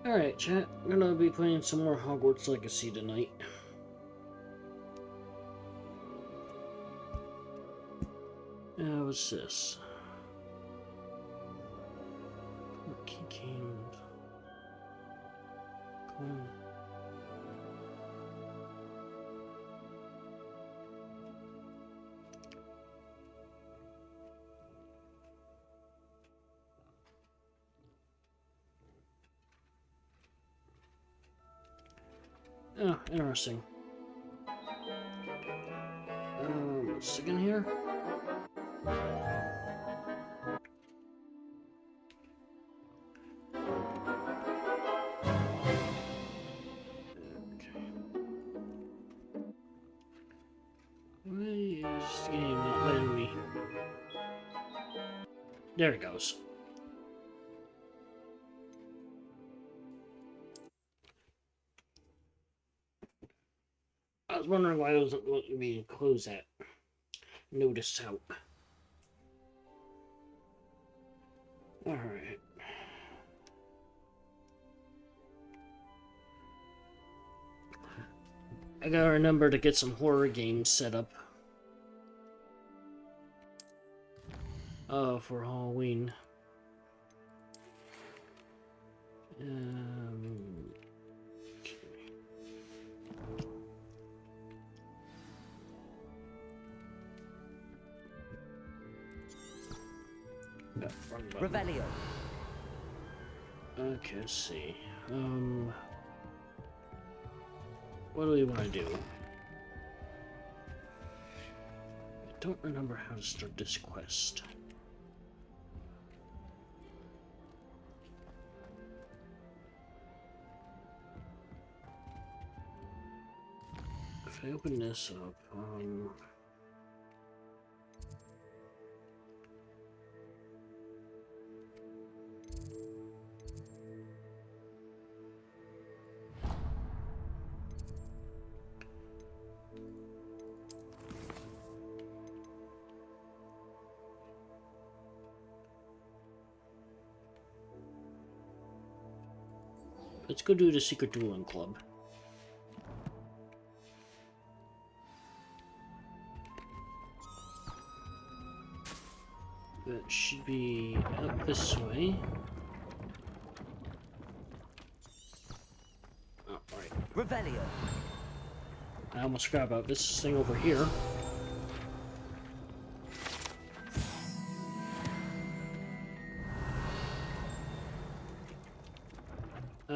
Alright, chat. I'm gonna be playing some more Hogwarts Legacy tonight. What's this? Key came. Cool. Oh, interesting. A second here. Why is this game not letting me? There it goes. I was wondering why it wasn't letting me close that notice out. Alright. I gotta remember to get some horror games set up. For Halloween. Okay. Revelio. Okay, let's see. What do we want to do? I don't remember how to start this quest. If I open this up, let's go do the Secret Dueling Club. That should be up this way. Oh, right. Revelio. I almost forgot about this thing over here.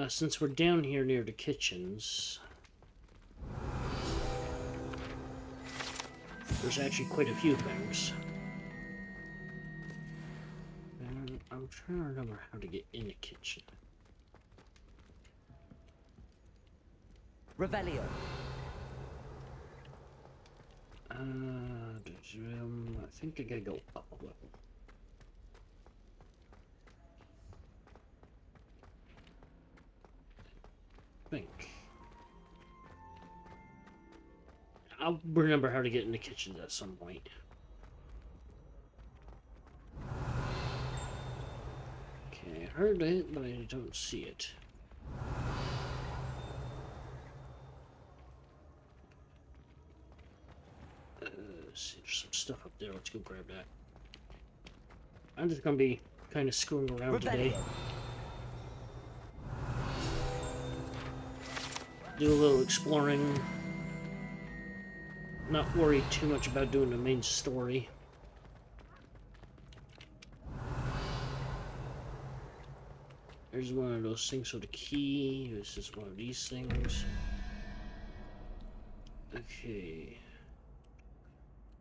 Since we're down here near the kitchens, there's actually quite a few things. And I'm trying to remember how to get in the kitchen. Revelio. I think I gotta go up a level. I think. I'll remember how to get in the kitchen at some point. Okay, I heard it, but I don't see it. See, there's some stuff up there. Let's go grab that. I'm just gonna be kind of screwing around today. Do a little exploring. Not worry too much about doing the main story. There's one of those things with a key. This is one of these things. Okay.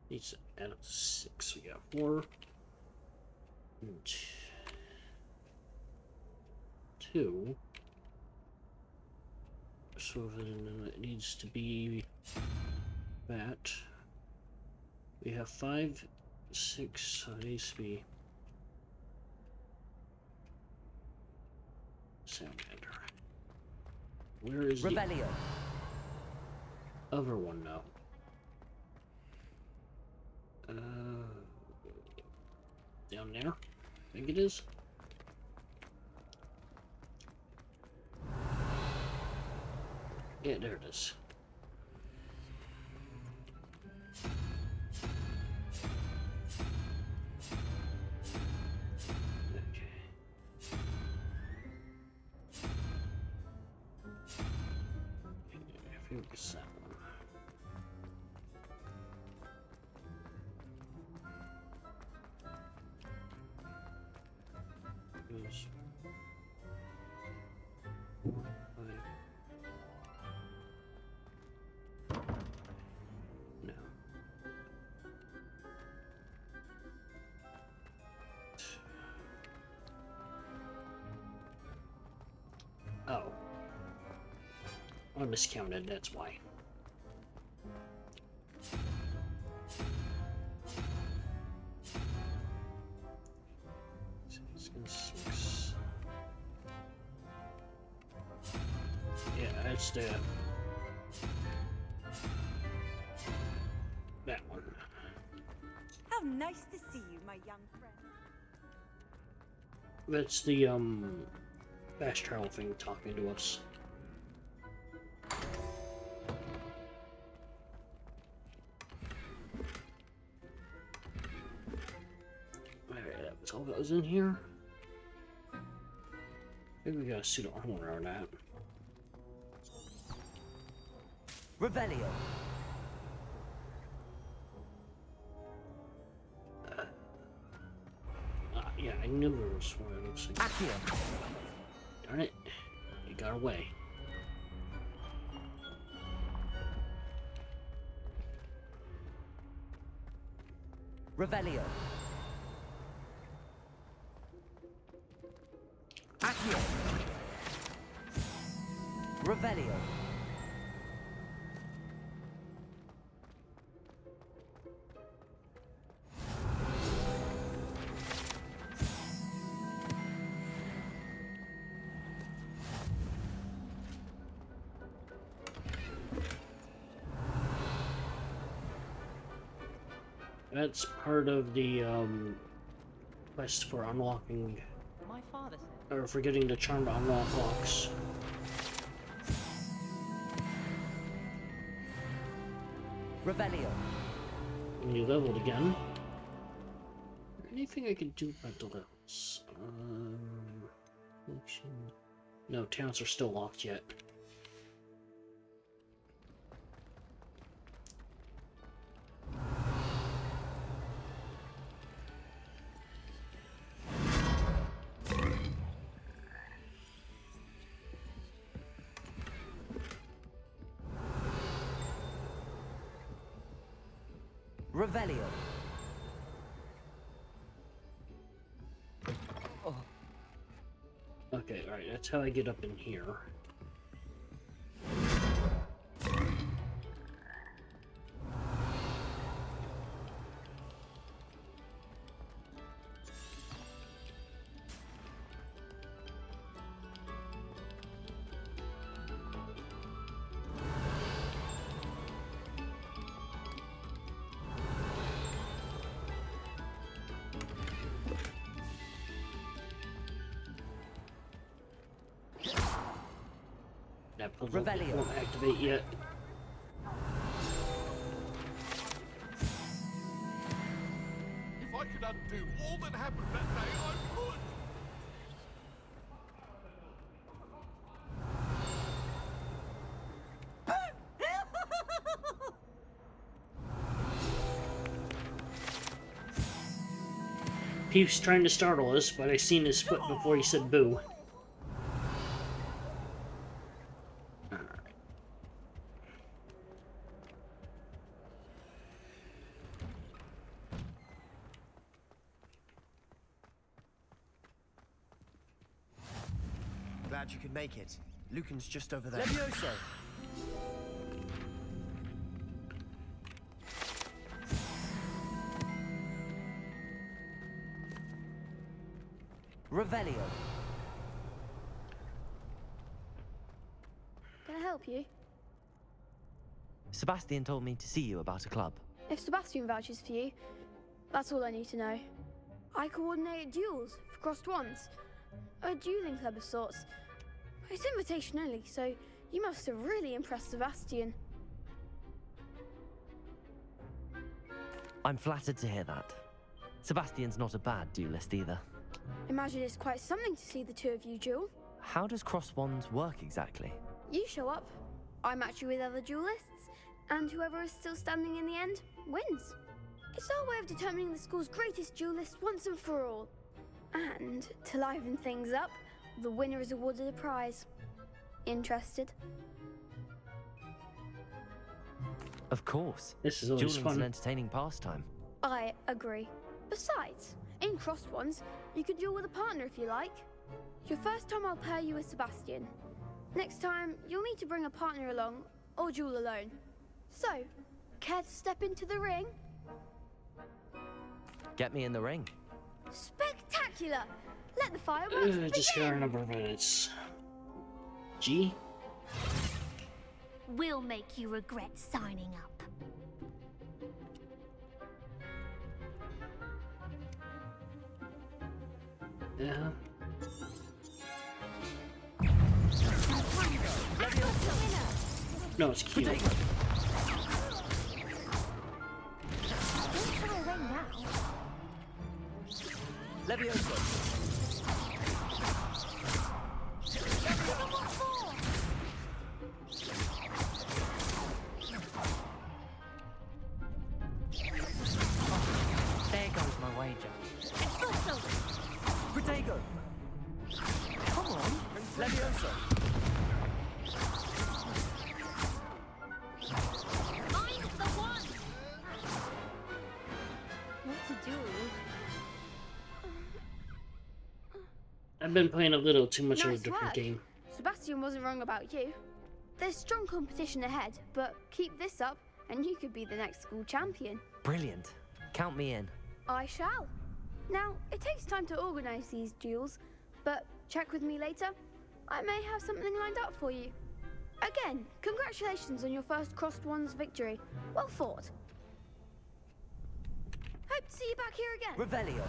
Needs to add up to 6. We got 4. And 2. So then it needs to be that. We have 5, 6, so it needs to be Salamander. Where is Revelio. The other one now? Down there, I think it is. Yeah, there it is. I think it's that one. Goes 4, 5. No. Oh. I miscounted, that's why. Six. Yeah, that's the... that one. How nice to see you, my young friend. That's the, fast travel thing talking to us. Alright, that was all that was in here. Maybe we got a suit of armor on that. Revelio. Yeah, I knew there was one of those things. Accio. Darn it. It got away. Revelio. Accio. Revelio. That's part of the quest for unlocking, My father said. or for getting the charm to unlock locks. Revelio. When you leveled again. Anything I can do about the levels? Function. No, towns are still locked yet. Revelio. Oh. Okay, alright, that's how I get up in here. That puzzle Revelio. won't activate yet. If I could undo all that happened that day, I would. Peeps trying to startle us, but I seen his foot before he said boo. Glad you could make it. Lucan's just over there. Levioso. Revelio. Can I help you? Sebastian told me to see you about a club. If Sebastian vouches for you, that's all I need to know. I coordinate duels for crossed wands. A dueling club of sorts. It's invitation only, so You must have really impressed Sebastian. I'm flattered to hear that. Sebastian's not a bad duelist either. Imagine it's quite something to see the two of you duel. How does cross wands work exactly? You show up, I match you with other duelists, and whoever is still standing in the end wins. It's our way of determining the school's greatest duelist once and for all. And to liven things up, the winner is awarded a prize. Interested? Of course. This is always Dueling's fun. an entertaining pastime. I agree. Besides, in cross ones, you can duel with a partner if you like. Your first time I'll pair you with Sebastian. Next time, you'll need to bring a partner along, or duel alone. So, care to step into the ring? Get me in the ring. Spectacular! Let the fireworks begin! Just got a number of minutes. G? We'll make you regret signing up. Yeah. No, it's Q. Don't try away now. Levioso. There goes my wager. Protego. Come on, Levioso. I'm the one. What to do? I've been playing a little too much of a Nice different work. game. Sebastian wasn't wrong about you. There's strong competition ahead, but keep this up and you could be the next school champion. Brilliant. Count me in. I shall. Now, it takes time to organise these duels, but check with me later. I may have something lined up for you. Again, congratulations on your first Crossed Wands victory. Well fought. Hope to see you back here again. Revelio.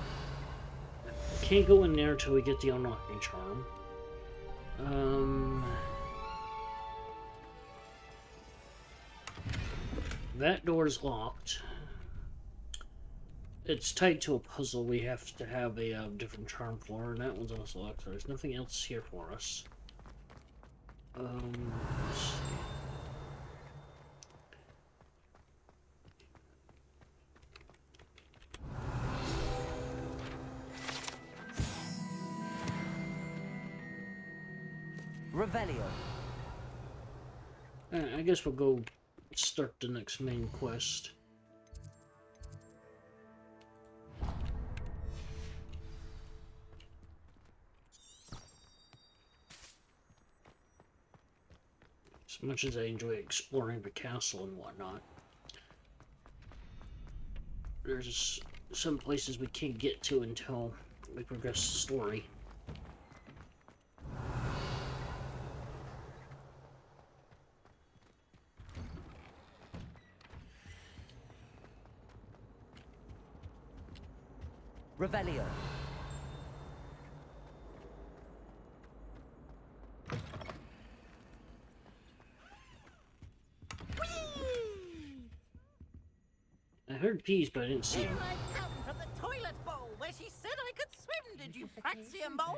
Can't go in there until we get the unlocking charm. That door's locked. It's tied to a puzzle we have to have a different charm for, and that one's also locked. So there's nothing else here for us. Let's see. Revelio. I guess we'll go start the next main quest. As much as I enjoy exploring the castle and whatnot, there's some places we can't get to until we progress the story. Revelio. I heard peas, but I didn't see Here them. I come from the toilet bowl where she said I could swim, did you praxium mole?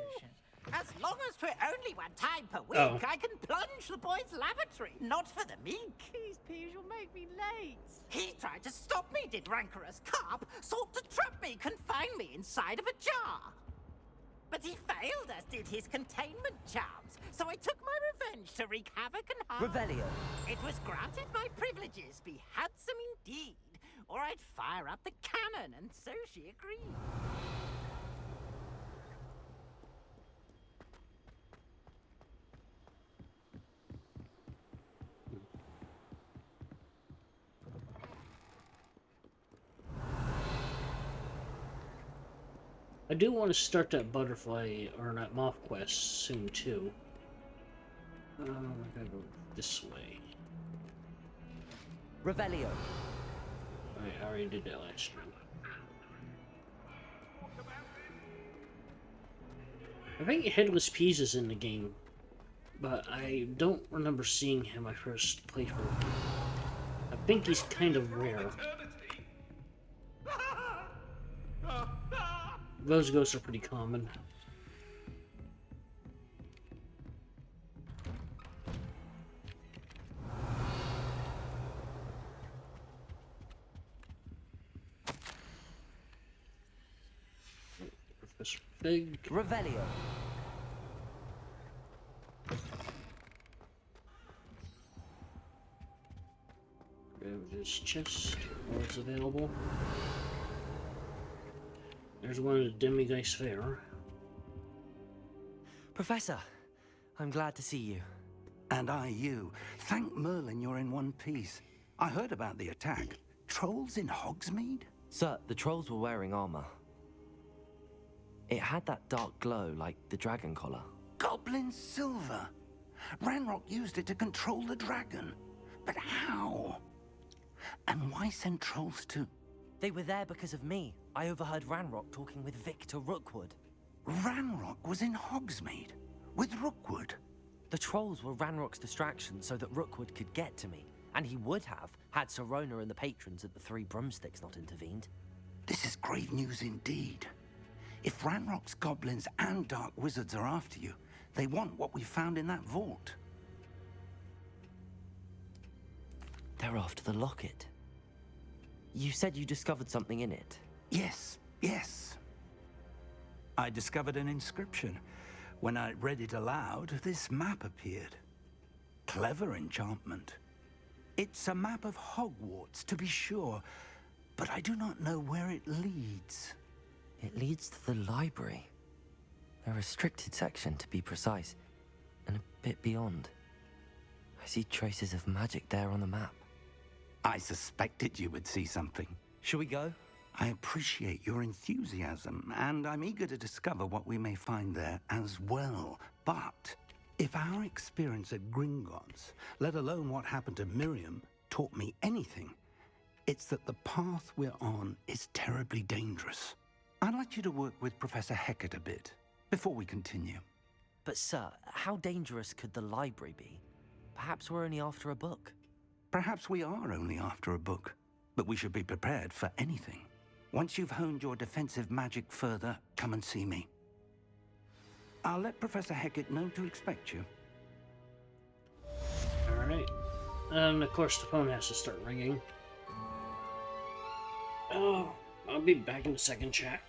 As long as for only one time per week, Oh. I can plunge the boys' lavatory, not for the meek. These peas will make me late. He tried to stop me, did rancorous carp, sought to trap me, confine me inside of a jar. But he failed, as did his containment charms, so I took my revenge to wreak havoc and harm. Revelio. It was granted my privileges be handsome indeed, or I'd fire up the cannon, and so she agreed. I do want to start that butterfly or that moth quest soon too. I gotta go this way. Revelio. I already did that last time. I think Headless Peas is in the game. but I don't remember seeing him my first playthrough. I think he's kind of rare. Those ghosts are pretty common. Professor Fig. Revelio. Grab his chest while it's available. There's one of the Demi-Geist Fair. Professor, I'm glad to see you. And I you. Thank Merlin you're in one piece. I heard about the attack. Trolls in Hogsmeade? Sir, the trolls were wearing armor. It had that dark glow like the dragon collar. Goblin silver. Ranrock used it to control the dragon. But how? And why send trolls to... They were there because of me. I overheard Ranrock talking with Victor Rookwood. Ranrock was in Hogsmeade? With Rookwood? The trolls were Ranrock's distraction so that Rookwood could get to me. And he would have, had Sirona and the patrons at the Three Broomsticks not intervened. This is grave news indeed. If Ranrock's goblins and dark wizards are after you, they want what we found in that vault. They're after the locket. You said you discovered something in it. Yes, yes. I discovered an inscription. When I read it aloud, this map appeared. Clever enchantment. It's a map of Hogwarts, to be sure, but I do not know where it leads. It leads to the library. A restricted section, to be precise, and a bit beyond. I see traces of magic there on the map. I suspected you would see something. Shall we go? I appreciate your enthusiasm, and I'm eager to discover what we may find there as well. But if our experience at Gringotts, let alone what happened to Miriam, taught me anything, it's that the path we're on is terribly dangerous. I'd like you to work with Professor Hecat a bit, before we continue. But sir, how dangerous could the library be? Perhaps we're only after a book. Perhaps we are only after a book, but we should be prepared for anything. Once you've honed your defensive magic further, come and see me. I'll let Professor Hecat know to expect you. Alright. And of course the phone has to start ringing. Oh, I'll be back in a second, chat.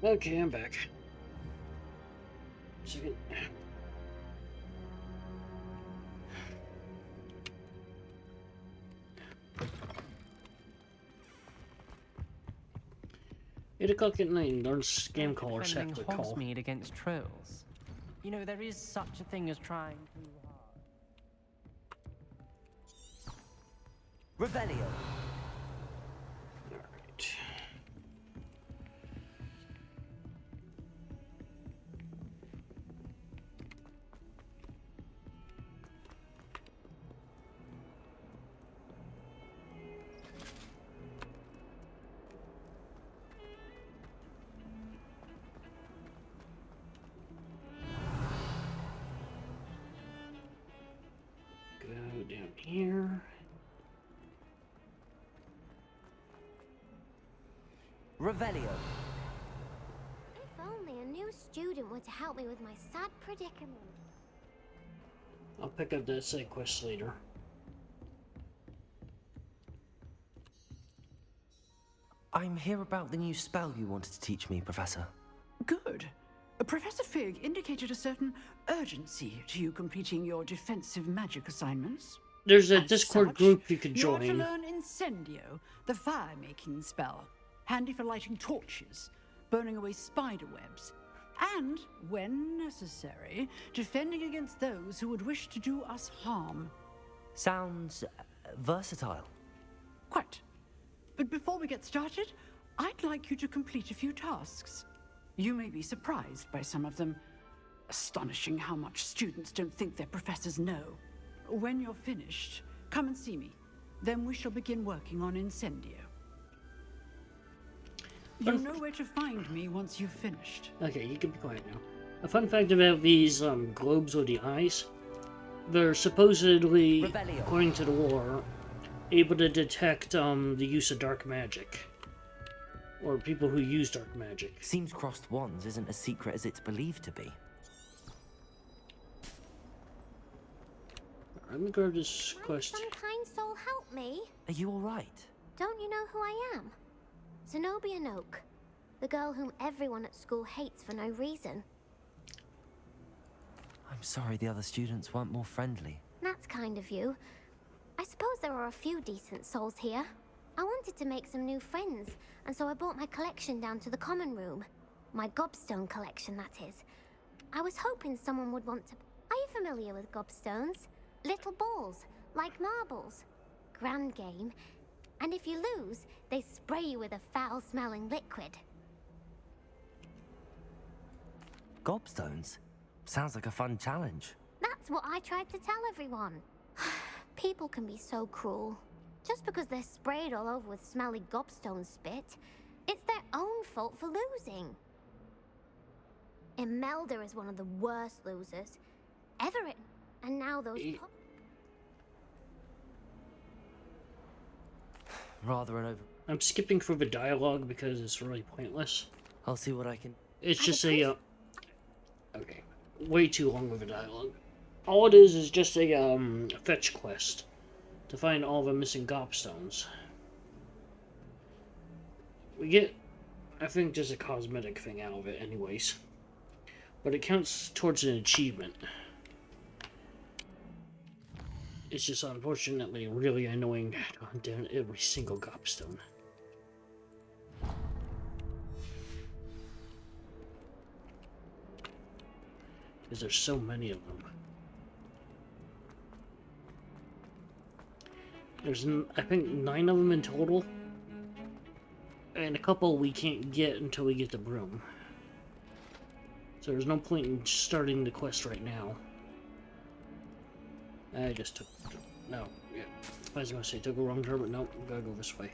Okay, I'm back. Second. Eight o'clock at night, and our scam callers have to call. Hogsmeade against trolls. You know, there is such a thing as trying too hard. Revelio. Alright. Go down here. Revelio. If only a new student were to help me with my sad predicament. I'll pick up that side quest later. I'm here about the new spell you wanted to teach me, Professor. Good. Professor Fig indicated a certain urgency to you completing your defensive magic assignments. There's a As Discord such, group you could You are to join. learn Incendio, the fire-making spell, handy for lighting torches, burning away spider webs, and, when necessary, defending against those who would wish to do us harm. Sounds versatile. Quite. But before we get started, I'd like you to complete a few tasks. You may be surprised by some of them. Astonishing how much students don't think their professors know. When you're finished, come and see me. Then we shall begin working on Incendio. You'll know where to find me once you've finished. Okay, you can be quiet now. A fun fact about these globes or the eyes, they're supposedly, Revelio. according to the lore, able to detect the use of dark magic. Or people who use dark magic. Seems crossed wands isn't as secret as it's believed to be. I'm gonna grab this Might quest. some kind soul help me? Are you alright? Don't you know who I am? Zenobia Noak, the girl whom everyone at school hates for no reason. I'm sorry the other students weren't more friendly. That's kind of you. I suppose there are a few decent souls here. I wanted to make some new friends, and so I brought my collection down to the common room. My gobstone collection, that is. I was hoping someone would want to... Are you familiar with gobstones? Little balls, like marbles. Grand game. And if you lose, they spray you with a foul-smelling liquid. Gobstones? Sounds like a fun challenge. That's what I tried to tell everyone. People can be so cruel. Just because they're sprayed all over with smelly gobstone spit, it's their own fault for losing. Imelda is one of the worst losers. Everett, and now those... Rather an over... I'm skipping through the dialogue because it's really pointless. I'll see what I can... It's just a, okay. Way too long of a dialogue. All it is just a, fetch quest. To find all the missing gobstones. We get, I think, just a cosmetic thing out of it anyways. But it counts towards an achievement. It's just unfortunately really annoying to hunt down every single gobstone. Because there's so many of them. There's, I think, 9 of them in total. And a couple we can't get until we get the broom. So there's no point in starting the quest right now. I just took... No, yeah. I was going to say took a wrong turn, but no, gotta go this way.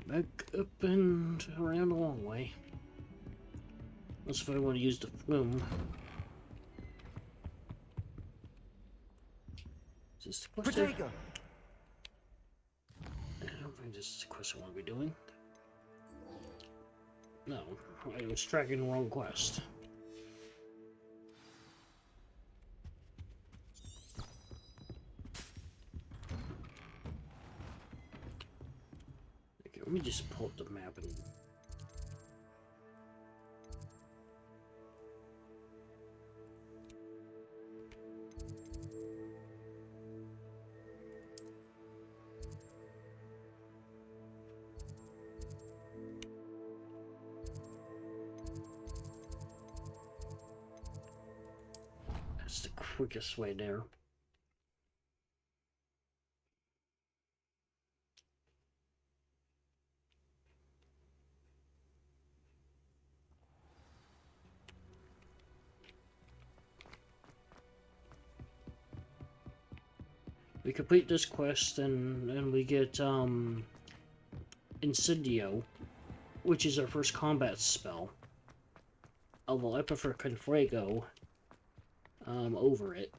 Back up and around a long way. Unless if I want to use the flume. Is this the quest? I don't think this is the quest I want to be doing. No, I was tracking the wrong quest. Okay, let me just pull up the map and It's the quickest way there. We complete this quest and we get Incendio, which is our first combat spell. Although I prefer Confrago over it.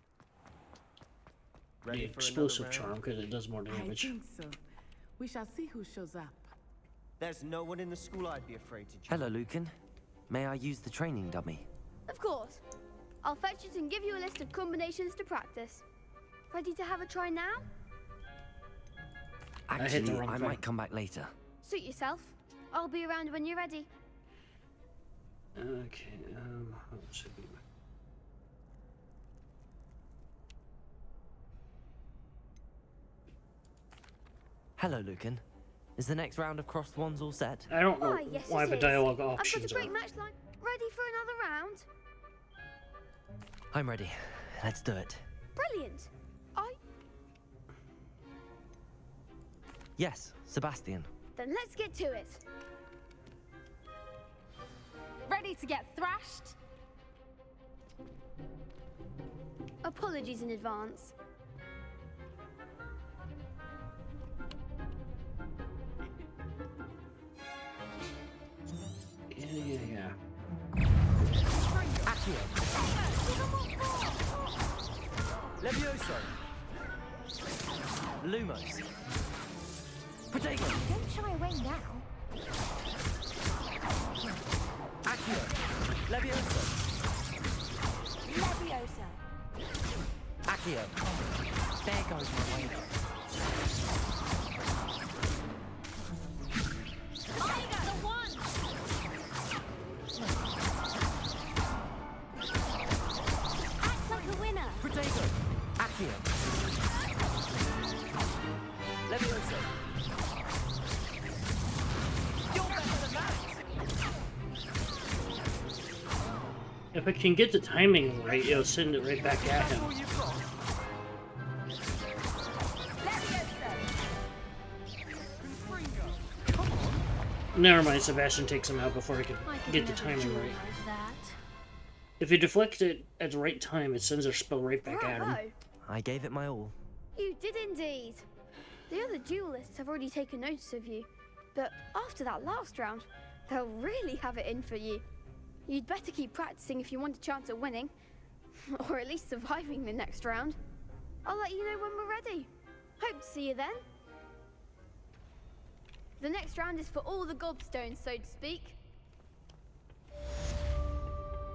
Ready The for explosive another round? charm because it does more damage. I think so. We shall see who shows up. There's no one in the school I'd be afraid to join. Hello, Lucan. May I use the training dummy? Of course. I'll fetch it and give you a list of combinations to practice. Ready to have a try now? Actually, I might come back later. Suit yourself. I'll be around when you're ready. Okay, let's see. Hello, Lucan. Is the next round of crossed wands all set? I don't know Why, yes, why it the is. dialogue I've got options a great are. match line. Ready for another round? I'm ready. Let's do it. Brilliant. Yes, Sebastian. Then let's get to it. Ready to get thrashed? Apologies in advance. Yeah. Accio. Levioso. Lumos. Protego. Don't shy away now. Accio. Levioso. Leviosa. Accio. There goes my way. I got the one! Act like a winner. Protego. Accio. Levioso. You're better than that. If I can get the timing right, it'll send it right back at him. Never mind, Sebastian takes him out before he can get the timing right. If you deflect it at the right time, it sends their spell right back at him. Bravo. I gave it my all. You did indeed. The other duelists have already taken notice of you, but after that last round, they'll really have it in for you. You'd better keep practicing if you want a chance at winning, or at least surviving the next round. I'll let you know when we're ready. Hope to see you then. The next round is for all the gobstones, so to speak.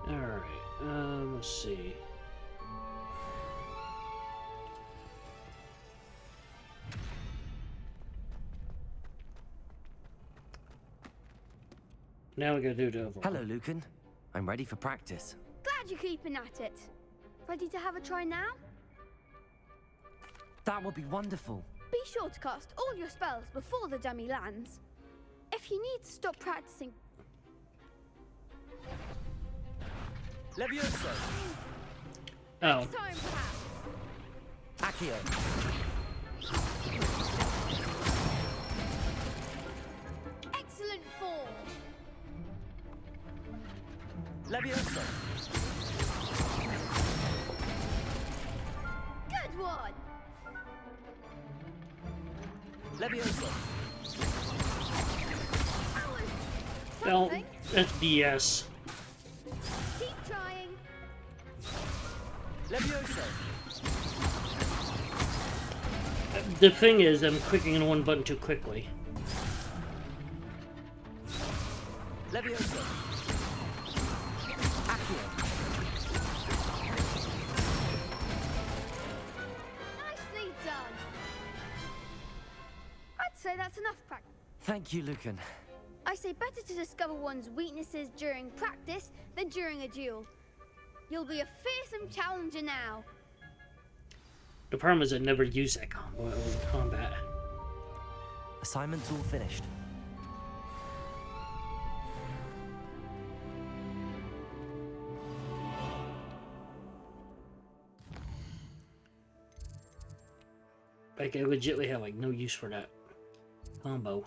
Alright, let's see. Now we gotta do the overall. Hello, Lucan. I'm ready for practice. Glad you're keeping at it. Ready to have a try now? That would be wonderful. Be sure to cast all your spells before the dummy lands. If you need to stop practicing, Levioso. Oh. next time perhaps. Accio. Excellent form. Levioso. Good one. Levioso. Well, that's BS. Keep trying. Levioso. The thing is, I'm clicking on one button too quickly. Levioso. Accio. Nicely done. I'd say that's enough practice. Thank you, Lucan. I say better to discover one's weaknesses during practice than during a duel. You'll be a fearsome challenger now. The problem is I never use that combo in combat. Assignment's all finished. Like, I legitimately have, like, no use for that combo.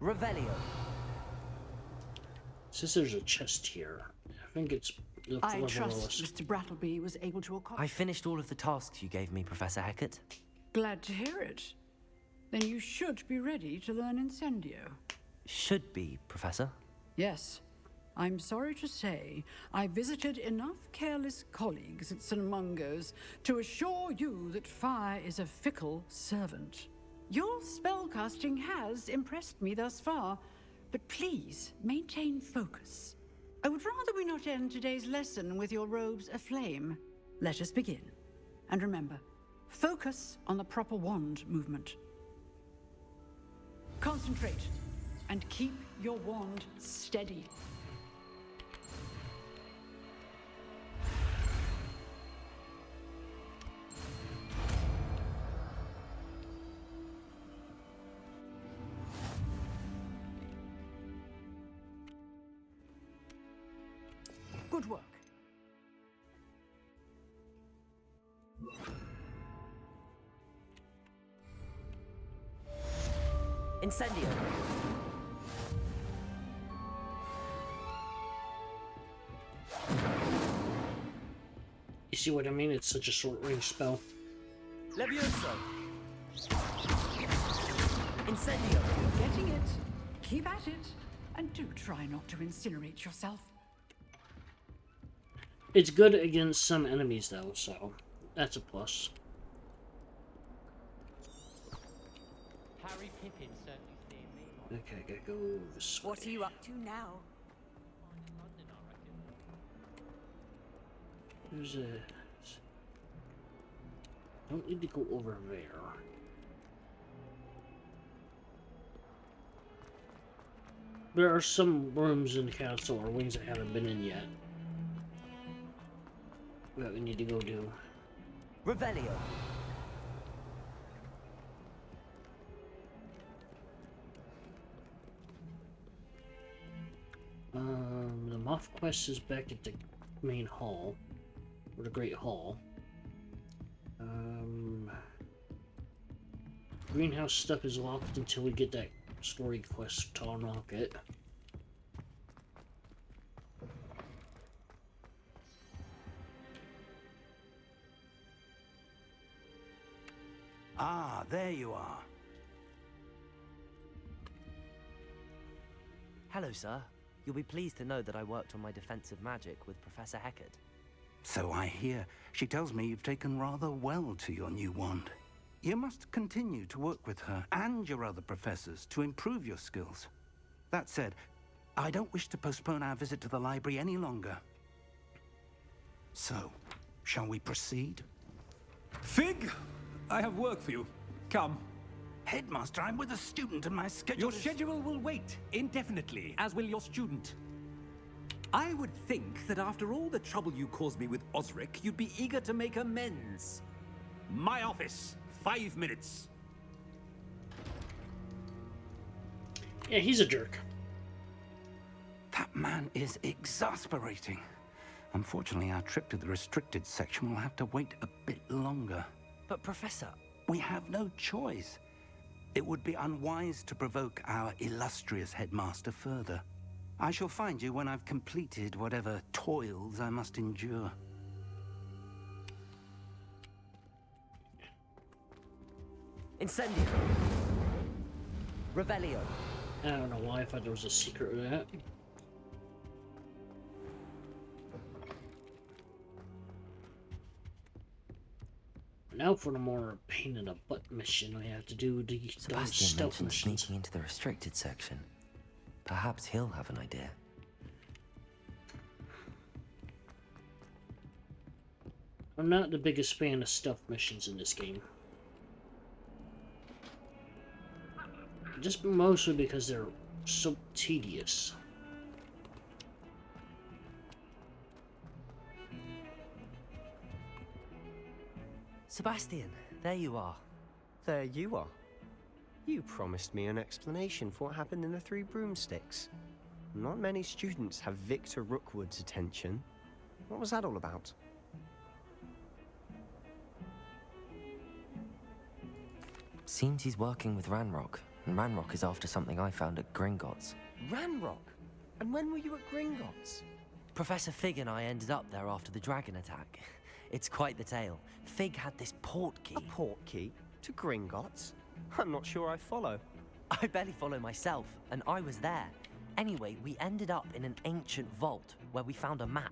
Revelio. Since there's a chest here, I think it's the I level trust lowest. Mr. Brattleby was able to accomplish. I finished all of the tasks you gave me, Professor Hecat. Glad to hear it. Then you should be ready to learn Incendio. Should be, Professor. Yes. I'm sorry to say, I visited enough careless colleagues at St. Mungo's to assure you that fire is a fickle servant. Your spellcasting has impressed me thus far, but please maintain focus. I would rather we not end today's lesson with your robes aflame. Let us begin. And remember, focus on the proper wand movement. Concentrate, and keep your wand steady. Good work. Incendio. You see what I mean? It's such a short-range spell. Levioso. Incendio. Getting it. Keep at it. And do try not to incinerate yourself. It's good against some enemies, though, so that's a plus. Harry Pippin certainly seemed me. Okay, I gotta go this way. What are you up to now? There's a... Don't need to go over there. There are some rooms in the castle or wings I haven't been in yet that we need to go do. Revelio. The Moth quest is back at the main hall, or the Great Hall. Greenhouse stuff is locked until we get that story quest to unlock it. Ah, there you are. Hello, sir. You'll be pleased to know that I worked on my defensive magic with Professor Hecat. So I hear. She tells me you've taken rather well to your new wand. You must continue to work with her and your other professors to improve your skills. That said, I don't wish to postpone our visit to the library any longer. So, shall we proceed? Fig, I have work for you. Come. Headmaster, I'm with a student and my schedule Your schedule will wait indefinitely, as will your student. I would think that after all the trouble you caused me with Osric, you'd be eager to make amends. My office, 5 minutes. Yeah, he's a jerk. That man is exasperating. Unfortunately, our trip to the restricted section will have to wait a bit longer. But Professor... We have no choice. It would be unwise to provoke our illustrious headmaster further. I shall find you when I've completed whatever toils I must endure. Incendio. Revelio. I don't know why I thought there was a secret with that. Now for the more pain in the butt mission, we have to do the Sebastian stealth mentioned missions. sneaking into the restricted section. Perhaps he'll have an idea. I'm not the biggest fan of stealth missions in this game. Just mostly because they're so tedious. Sebastian, there you are. There you are. You promised me an explanation for what happened in the Three Broomsticks. Not many students have Victor Rookwood's attention. What was that all about? Seems he's working with Ranrock, and Ranrock is after something I found at Gringotts. Ranrock? And when were you at Gringotts? Professor Fig and I ended up there after the dragon attack. It's quite the tale. Fig had this port key. A port key? To Gringotts? I'm not sure I follow. I barely follow myself, and I was there. Anyway, we ended up in an ancient vault where we found a map.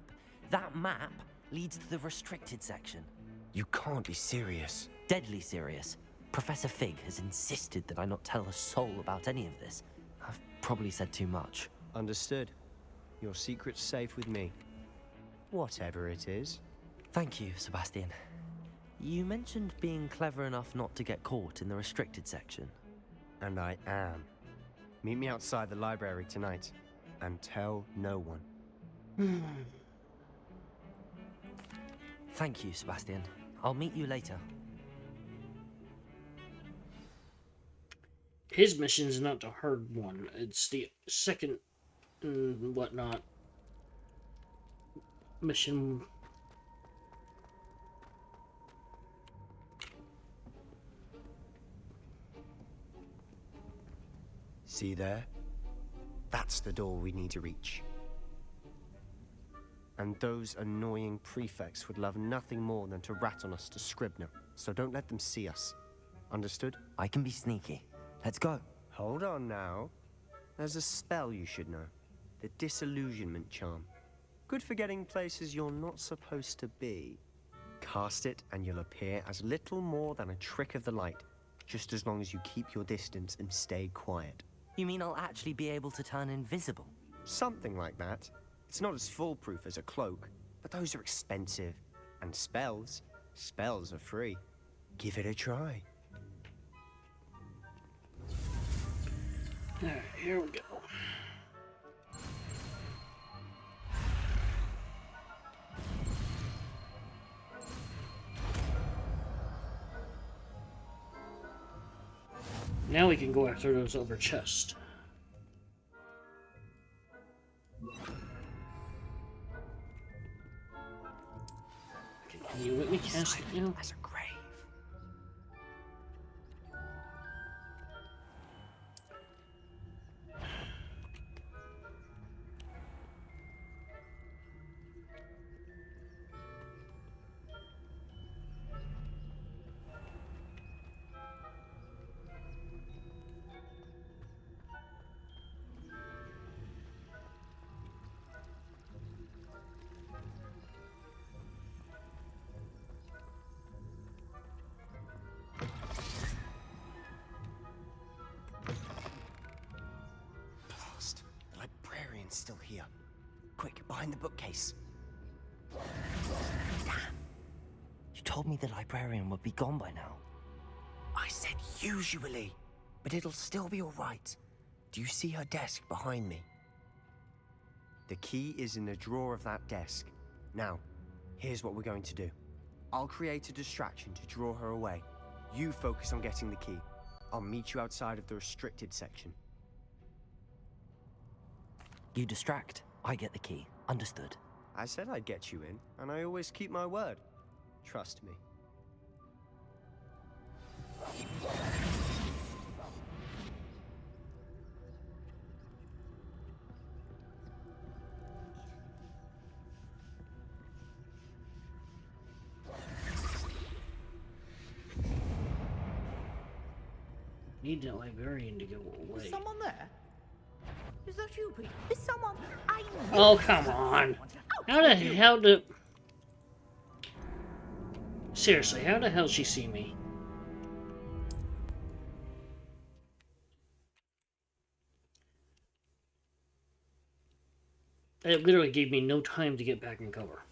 That map leads to the restricted section. You can't be serious. Deadly serious. Professor Fig has insisted that I not tell a soul about any of this. I've probably said too much. Understood. Your secret's safe with me. Whatever it is. Thank you, Sebastian. You mentioned being clever enough not to get caught in the restricted section. And I am. Meet me outside the library tonight, and tell no one. Thank you, Sebastian. I'll meet you later. His mission is not the hard one. It's the second whatnot mission. See there? That's the door we need to reach. And those annoying prefects would love nothing more than to rat on us to Scribner, so don't let them see us. Understood? I can be sneaky. Let's go. Hold on now. There's a spell you should know. The Disillusionment Charm. Good for getting places you're not supposed to be. Cast it and you'll appear as little more than a trick of the light, just as long as you keep your distance and stay quiet. You mean I'll actually be able to turn invisible? Something like that. It's not as foolproof as a cloak, but those are expensive. And spells are free. Give it a try. Alright, here we go. Now we can go after those over chest. Okay, can you let me cast it now? As a grave. Still here. Quick, behind the bookcase. Damn. You told me the librarian would be gone by now. I said usually, but it'll still be all right. Do you see her desk behind me? The key is in the drawer of that desk. Now, here's what we're going to do. I'll create a distraction to draw her away. You focus on getting the key. I'll meet you outside of the restricted section. You distract, I get the key. Understood. I said I'd get you in, and I always keep my word. Trust me. Need that librarian to go away. Is someone there? Is that you, Pete? Is someone? Oh, come on. How the hell did... Seriously, how the hell did she see me? It literally gave me no time to get back in cover.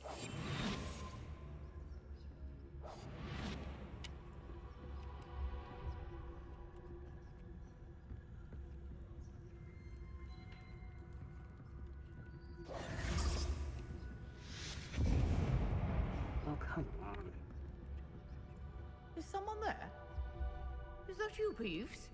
Oh, come on. that you, Peeves?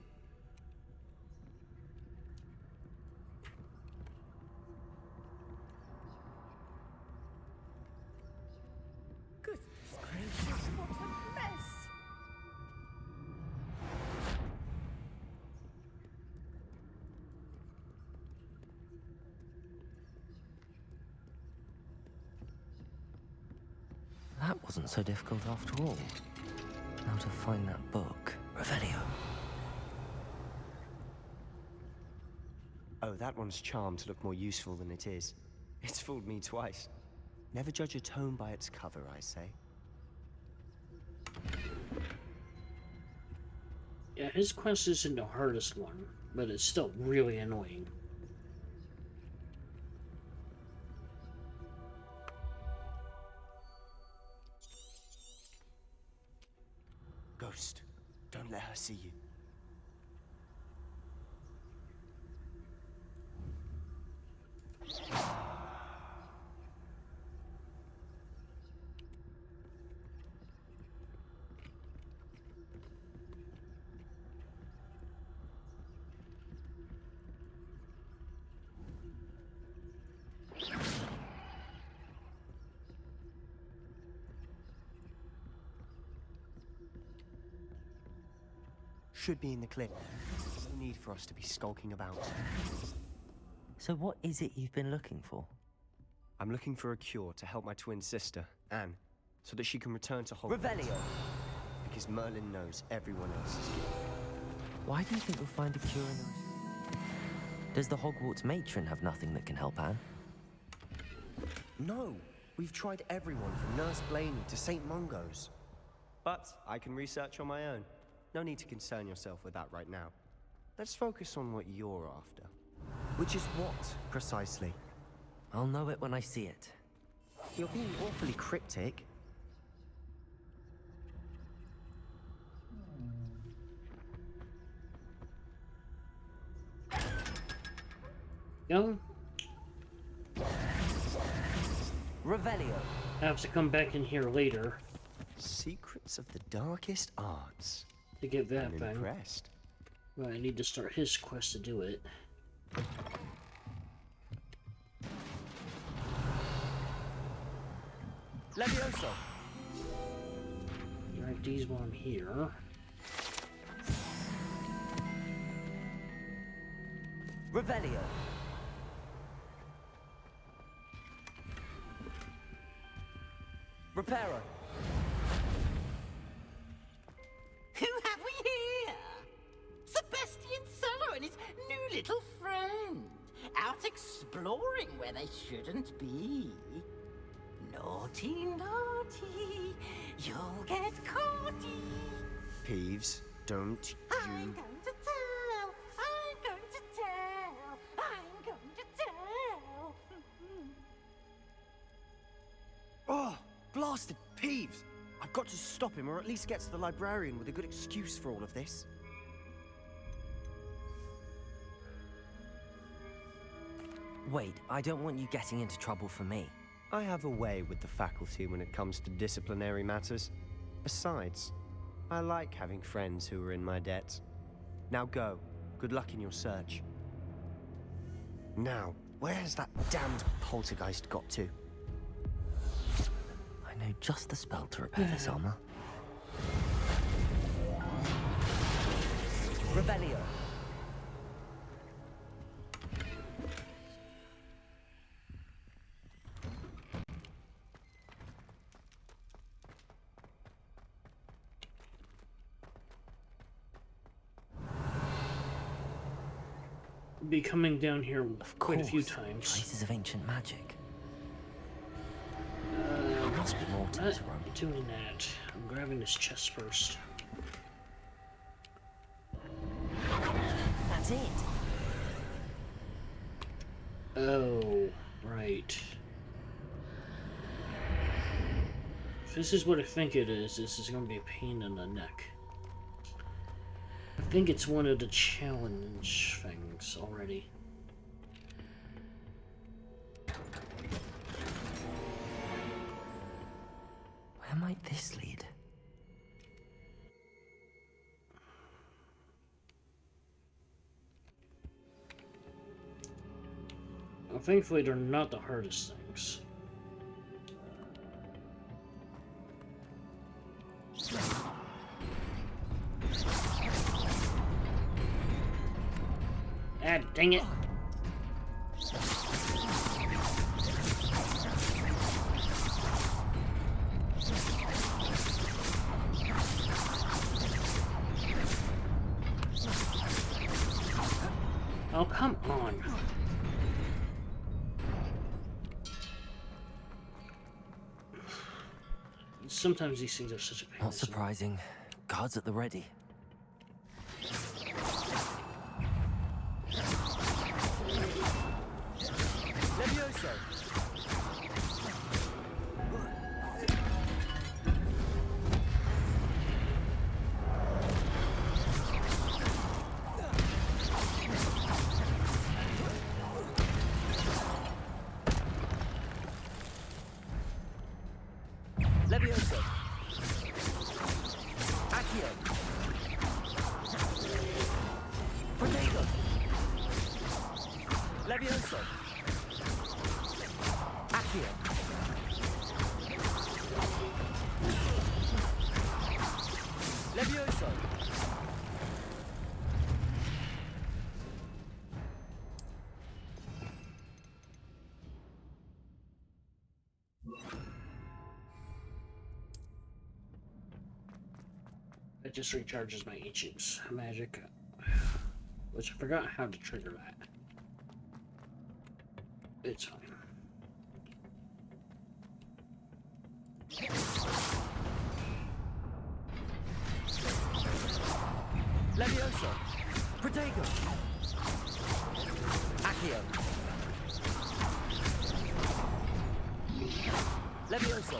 Goodness gracious, what a mess! That wasn't so difficult after all. Now to find that book. Revelio. Oh, that one's charmed to look more useful than it is. It's fooled me twice. Never judge a tome by its cover, I say. Yeah, his quest isn't the hardest one, but it's still really annoying. Ghost, don't let her see you. Should be in the clip. No need for us to be skulking about. So what is it you've been looking for? I'm looking for a cure to help my twin sister, Anne, so that she can return to Hogwarts. Revelio! Because Merlin knows everyone else is here. Why do you think you'll find a cure in the... Does the Hogwarts matron have nothing that can help Anne? No! We've tried everyone from Nurse Blaney to St. Mungo's. But I can research on my own. No need to concern yourself with that right now. Let's focus on what you're after. Which is what, precisely? I'll know it when I see it. You're being awfully cryptic. Go. Revelio. I have to come back in here later. Secrets of the darkest arts. To get that I'm thing. Impressed. Well, I need to start his quest to do it. Levioso. Alright, these while I'm here. Revelio. Reparo. Who have we here? Sebastian Solo and his new little friend. Out exploring where they shouldn't be. Naughty, naughty. You'll get caughty. Peeves, don't I'm you... going to tell. I'm going to tell. I'm going to tell. Oh, blasted Peeves! I've got to stop him, or at least get to the librarian with a good excuse for all of this. Wait, I don't want you getting into trouble for me. I have a way with the faculty when it comes to disciplinary matters. Besides, I like having friends who are in my debt. Now go. Good luck in your search. Now, where's that damned poltergeist got to? I know just the spell to repair this armor. Revelio. Be coming down here quite a few times. Traces of ancient magic. There must be more to this room. Doing that. I'm grabbing this chest first. That's it. Oh, right. If this is what I think it is, this is going to be a pain in the neck. I think it's one of the challenge things already. Where might this lead? Well, thankfully, they're not the hardest things. Ah, dang it. Oh, come on. Sometimes these things are such a pain. Not surprising. Guards at the ready. Levioso! Levioso! Accio! Protego! Levioso! Accio! Levioso! It just recharges my ancient magic, which I forgot how to trigger that. It's fine. Levioso! Protego! Accio! Levioso!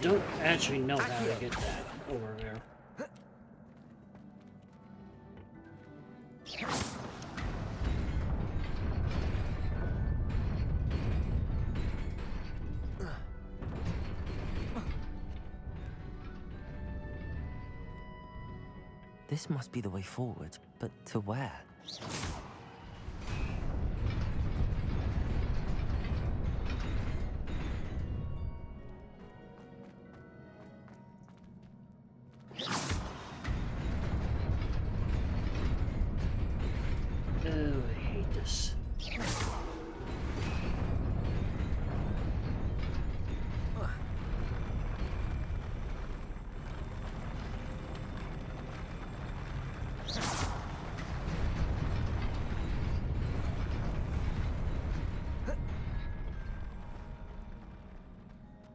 Don't actually know how to get that over there. This must be the way forward, but to where? Oh, I hate this.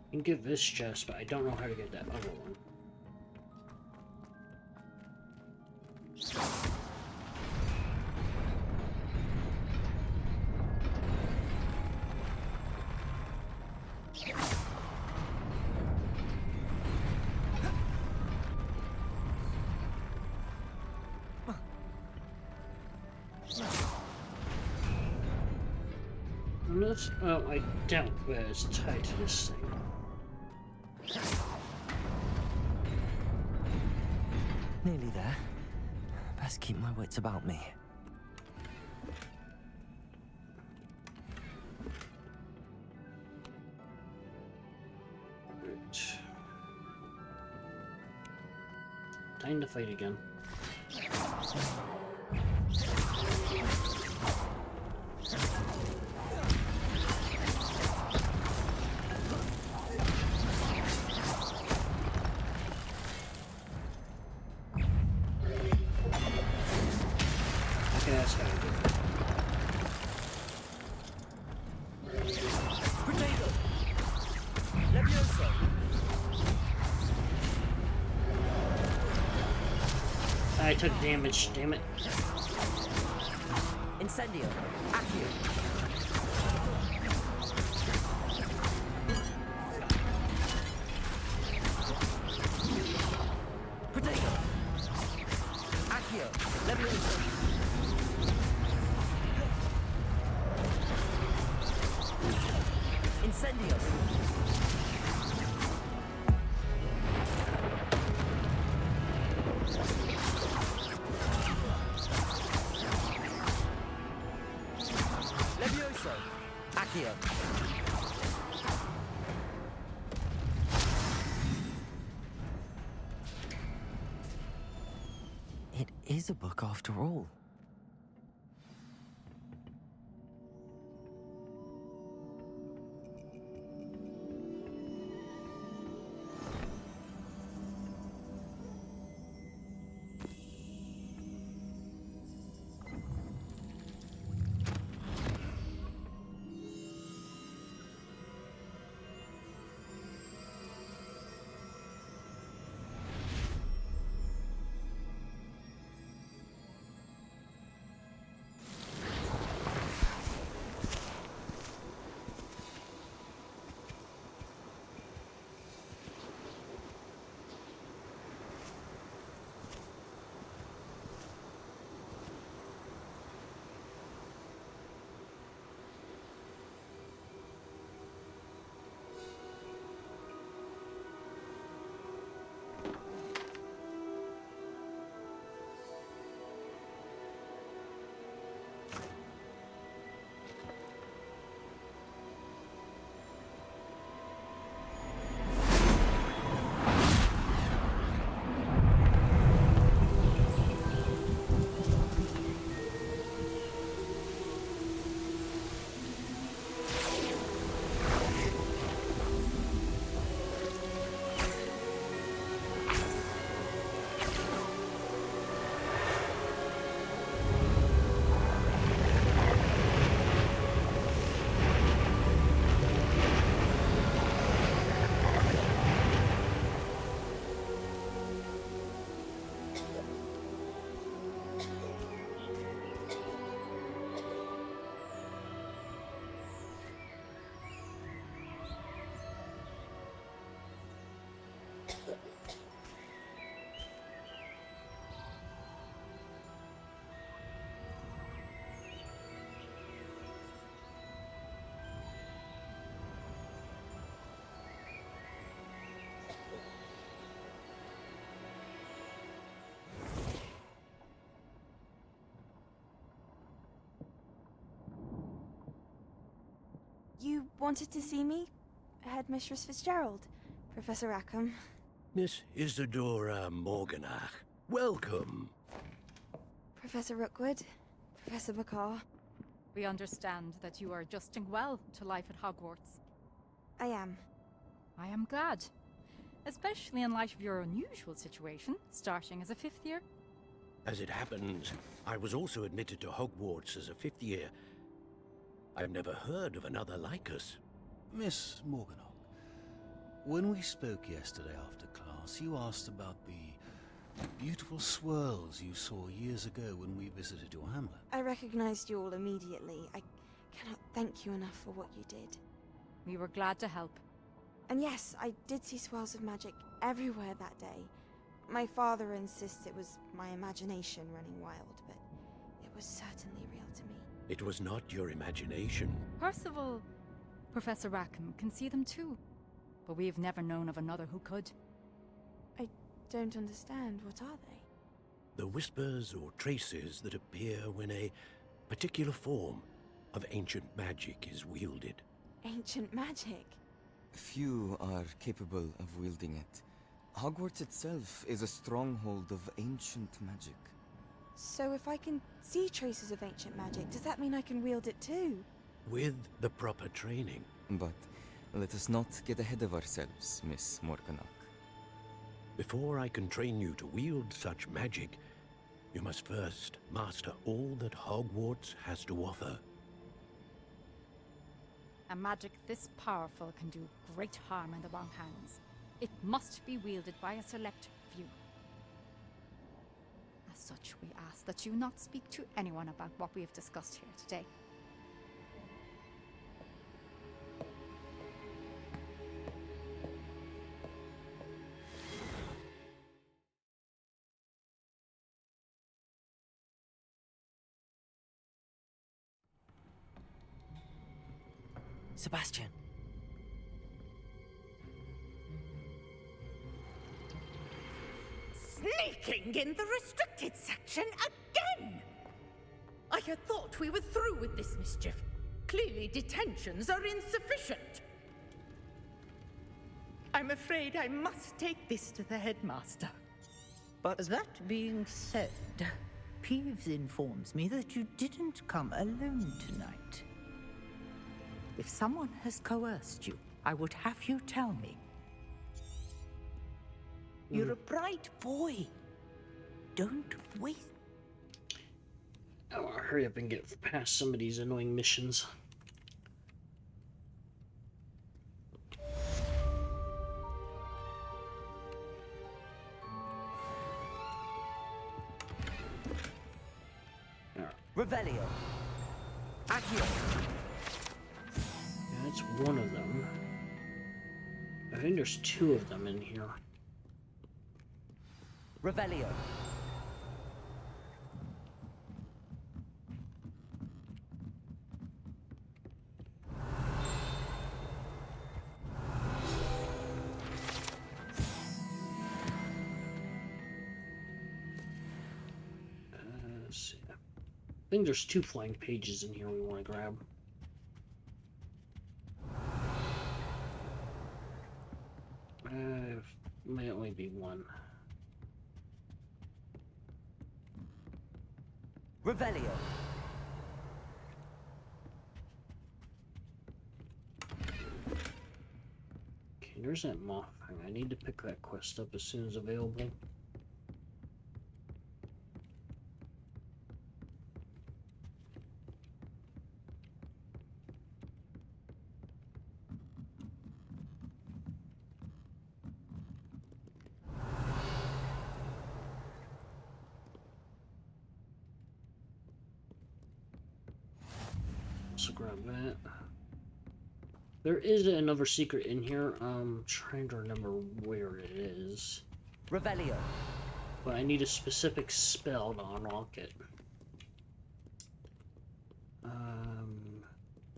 I can get this chest, but I don't know how to get that other one. Unless, oh, I doubt where it's tied to this thing. Nearly there. Best keep my wits about me. Right. Time to fight again. I took damage, damn it. Incendio! Accio! Protego! Accio! Levioso! Incendio! is a book after all. You wanted to see me? Headmistress Fitzgerald, Professor Rackham. Miss Isadora Morganach, welcome. Professor Rookwood, Professor Bakar. We understand that you are adjusting well to life at Hogwarts. I am. I am glad. Especially in light of your unusual situation, starting as a 5th year. As it happens, I was also admitted to Hogwarts as a 5th year. I've never heard of another like us. Miss Morganach, when we spoke yesterday after class, you asked about the beautiful swirls you saw years ago when we visited your hamlet. I recognized you all immediately. I cannot thank you enough for what you did. We were glad to help. And yes, I did see swirls of magic everywhere that day. My father insists it was my imagination running wild, but it was certainly real to me. It was not your imagination. Percival, Professor Rackham can see them too, but we've never known of another who could. I don't understand. What are they? The whispers or traces that appear when a particular form of ancient magic is wielded. Ancient magic? Few are capable of wielding it. Hogwarts itself is a stronghold of ancient magic. So if I can see traces of ancient magic, does that mean I can wield it too? With the proper training. But let us not get ahead of ourselves, Miss Morganach. Before I can train you to wield such magic, you must first master all that Hogwarts has to offer. A magic this powerful can do great harm in the wrong hands. It must be wielded by a select few. As such, we ask that you not speak to anyone about what we have discussed here today. Sebastian. Sneaking in the restricted section again! I had thought we were through with this mischief. Clearly detentions are insufficient. I'm afraid I must take this to the headmaster. But... That being said, Peeves informs me that you didn't come alone tonight. If someone has coerced you, I would have you tell me. You're a bright boy. Don't waste... I want to hurry up and get past some of these annoying missions. Revelio. Accio. Yeah, that's one of them. I think there's two of them in here. Revelio. Let's see. I think there's two flying pages in here we want to grab. May only be one. Revelio. Okay, there's that moth thing. I need to pick that quest up as soon as available. So grab that. There is another secret in here. I'm trying to remember where it is. Revelio. But I need a specific spell to unlock it.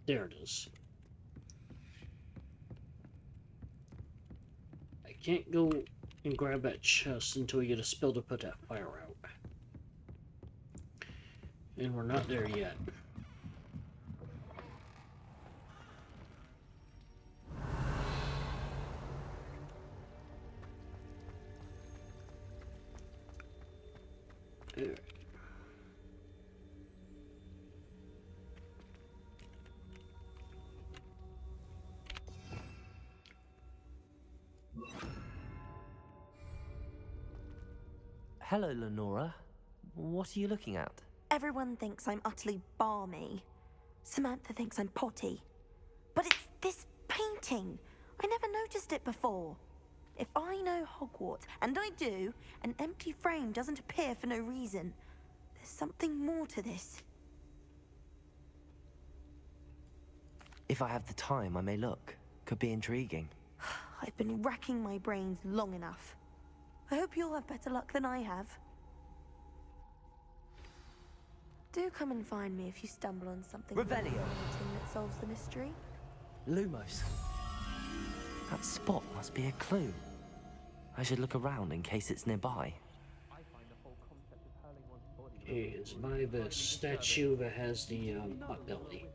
There it is. I can't go and grab that chest until we get a spell to put that fire out. And we're not there yet. Hello, Lenora. What are you looking at? Everyone thinks I'm utterly balmy. Samantha thinks I'm potty. But it's this painting. I never noticed it before. If I know Hogwarts, and I do, an empty frame doesn't appear for no reason. There's something more to this. If I have the time, I may look. Could be intriguing. I've been racking my brains long enough. I hope you'll have better luck than I have. Do come and find me if you stumble on something Revelio. that solves the mystery. Lumos. That spot must be a clue. I should look around in case it's nearby. Okay, it's by the statue that has the pot belly.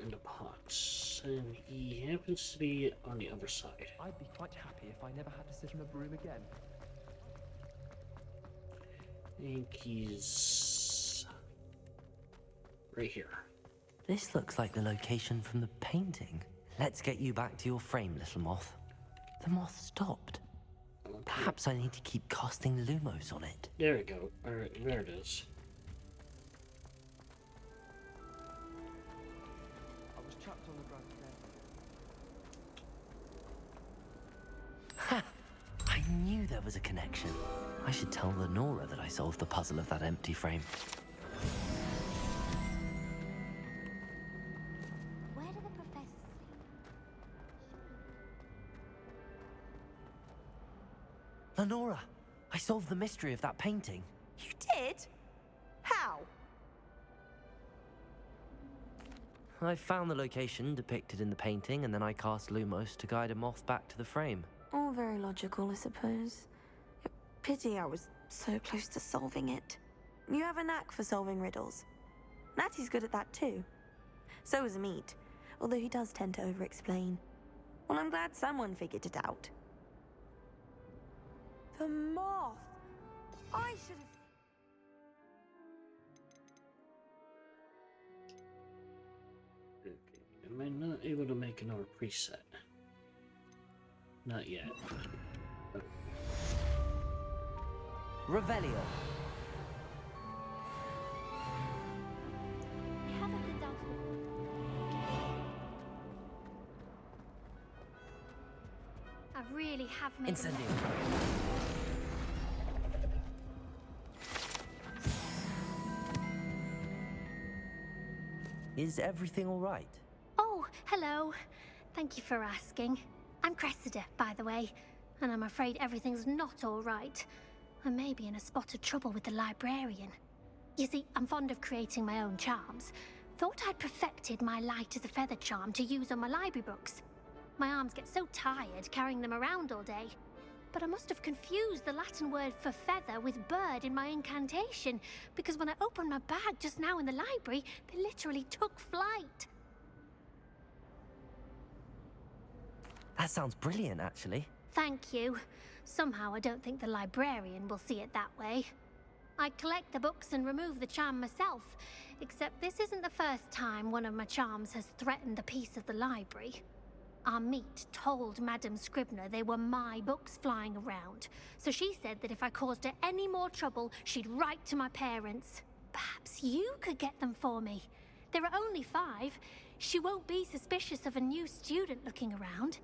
And the pots. And he happens to be on the other side. I'd be quite happy if I never had to sit on a broom again. I think he's right here. This looks like the location from the painting. Let's get you back to your frame, little moth. The moth stopped. Perhaps I need to keep casting Lumos on it. There we go. Alright, there it is. I was chucked on the ground again. Ha! I knew there was a connection. I should tell Lenora that I solved the puzzle of that empty frame. Where do the professors sleep? Lenora, I solved the mystery of that painting. You did? How? I found the location depicted in the painting, and then I cast Lumos to guide a moth back to the frame. All very logical, I suppose. Pity I was so close to solving it. You have a knack for solving riddles. Natty's good at that too. So is Amit, although he does tend to over-explain. Well, I'm glad someone figured it out. The moth! I should have... Am I not able to make another preset? Not yet. Okay. Revelio. I haven't been down to... I really have made Incendio. Is everything all right? Oh, hello. Thank you for asking. I'm Cressida, by the way, and I'm afraid everything's not all right. I may be in a spot of trouble with the librarian. You see, I'm fond of creating my own charms. Thought I'd perfected my light as a feather charm to use on my library books. My arms get so tired carrying them around all day. But I must have confused the Latin word for feather with bird in my incantation, because when I opened my bag just now in the library, they literally took flight. That sounds brilliant, actually. Thank you. Somehow I don't think the librarian will see it that way. I collect the books and remove the charm myself, except this isn't the first time one of my charms has threatened the peace of the library. Our meet told Madame Scribner they were my books flying around, so she said that if I caused her any more trouble, she'd write to my parents. Perhaps you could get them for me. There are only 5. She won't be suspicious of a new student looking around.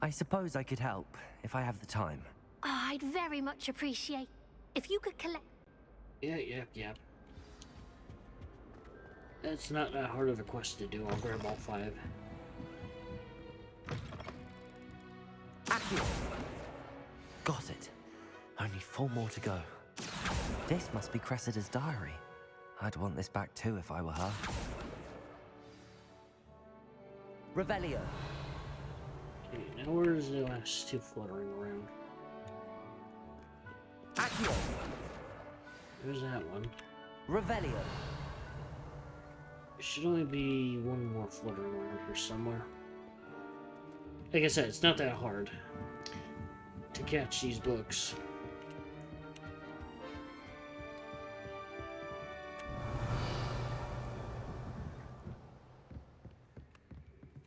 I suppose I could help, if I have the time. Oh, I'd very much appreciate if you could collect... Yeah. It's not that hard of a quest to do. I'll grab all 5. Accio! Got it. Only 4 more to go. This must be Cressida's diary. I'd want this back too if I were her. Revelio. Okay, now where's the last 2 fluttering around? Accio! There's that one. Revelio. There should only be 1 more fluttering around here somewhere. Like I said, it's not that hard to catch these books.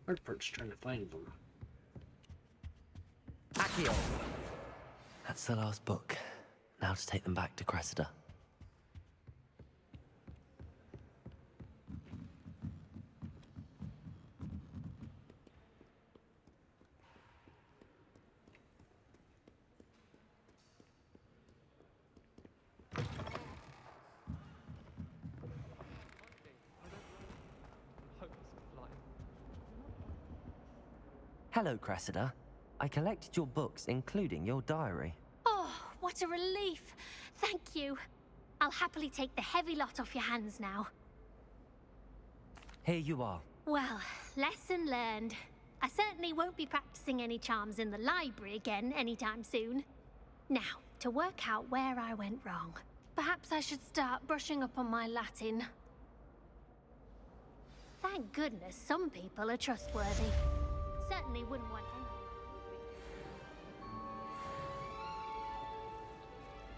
Hard part's trying to find them. Accio! That's the last book. Now to take them back to Cressida. Hello, Cressida. I collected your books, including your diary. Oh, what a relief. Thank you. I'll happily take the heavy lot off your hands now. Here you are. Well, lesson learned. I certainly won't be practicing any charms in the library again anytime soon. Now, to work out where I went wrong. Perhaps I should start brushing up on my Latin. Thank goodness some people are trustworthy. Certainly wouldn't want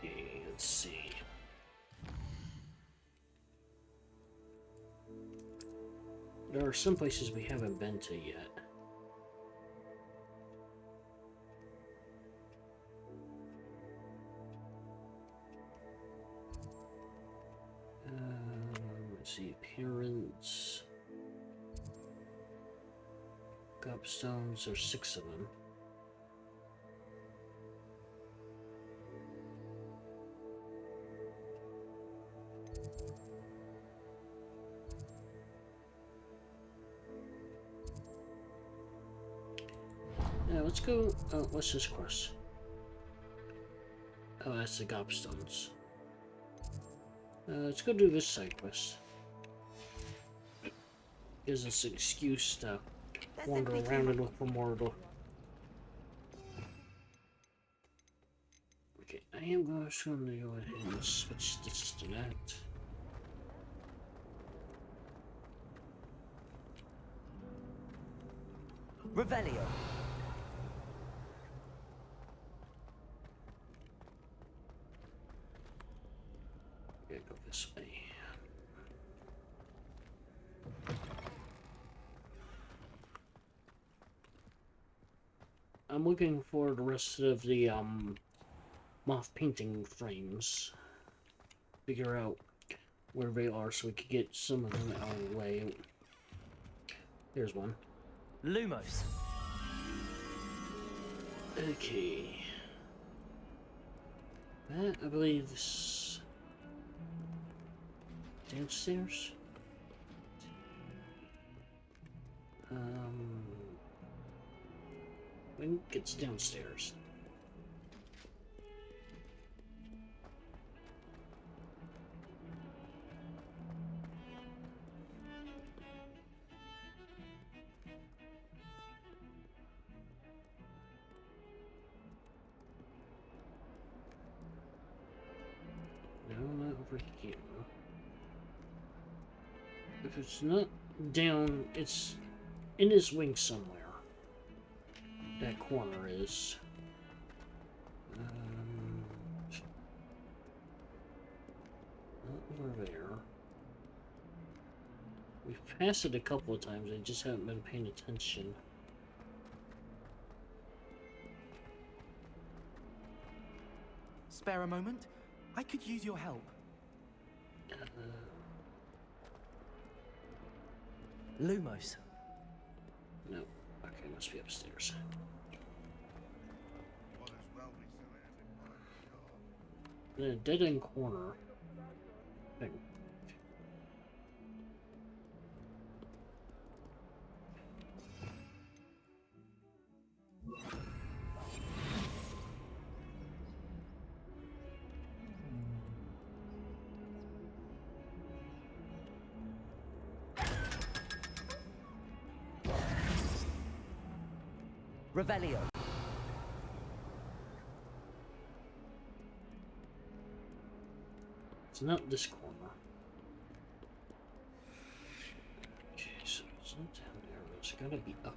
any. Okay, let's see. There are some places we haven't been to yet. Let's see, appearance. Gobstones, there's 6 of them. Yeah, let's go. What's this quest? Oh, that's the gobstones. Let's go do this side quest. Gives us an excuse to wander around and look for Mordor. Okay, I am going to go ahead and switch this to that. Revelio. this way. I'm looking for the rest of the moth painting frames. Figure out where they are so we could get some of them out of the way. There's one. Lumos. Okay. That, I believe, is downstairs. I think it's downstairs. No, not over here. If it's not down, it's in this wing somewhere. That corner is. Not over there. We've passed it a couple of times, I just haven't been paying attention. Spare a moment? I could use your help. Lumos. No. Okay, must be upstairs. The dead-end corner thing. Revelio. It's not this corner. Okay, so it's not down there, but it's gotta be up.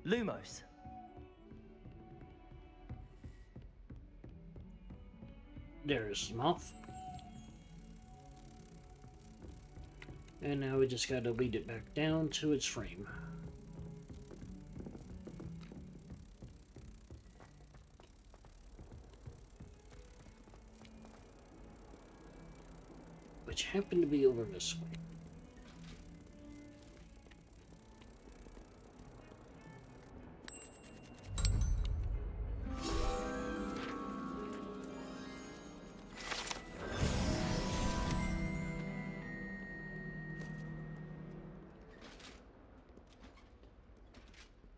Lumos. There's moth. And now we just gotta lead it back down to its frame. Which happened to be over this way.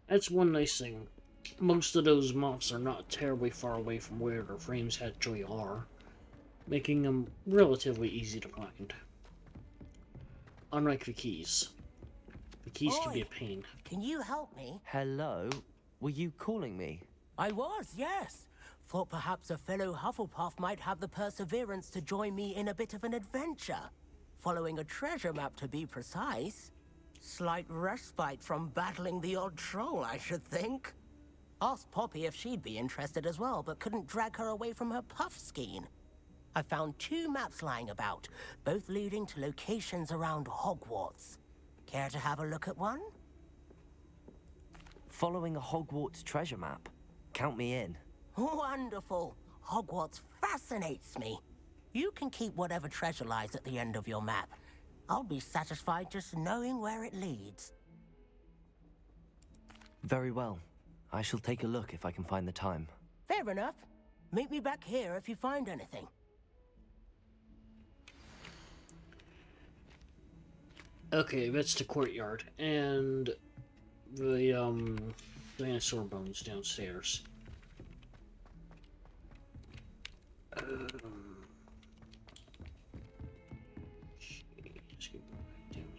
That's one nice thing. Most of those moths are not terribly far away from where their frames actually are, making them relatively easy to find. Unlike the keys. The keys can be a pain. Can you help me? Hello? Were you calling me? I was, yes. Thought perhaps a fellow Hufflepuff might have the perseverance to join me in a bit of an adventure. Following a treasure map, to be precise. Slight respite from battling the odd troll, I should think. Asked Poppy if she'd be interested as well, but couldn't drag her away from her puff-skein. I found 2 maps lying about, both leading to locations around Hogwarts. Care to have a look at one? Following a Hogwarts treasure map. Count me in. Wonderful. Hogwarts fascinates me. You can keep whatever treasure lies at the end of your map. I'll be satisfied just knowing where it leads. Very well. I shall take a look if I can find the time. Fair enough. Meet me back here if you find anything. Okay, that's the courtyard, and the dinosaur bones downstairs.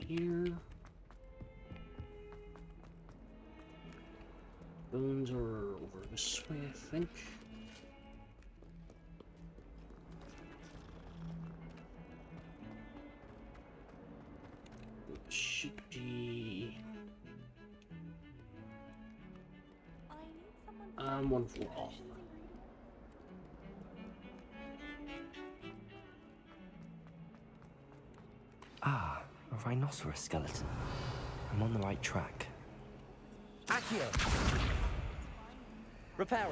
here. Bones are over this way, I think. Should be... one floor off. Ah, a rhinoceros skeleton. I'm on the right track. Accio! Reparo!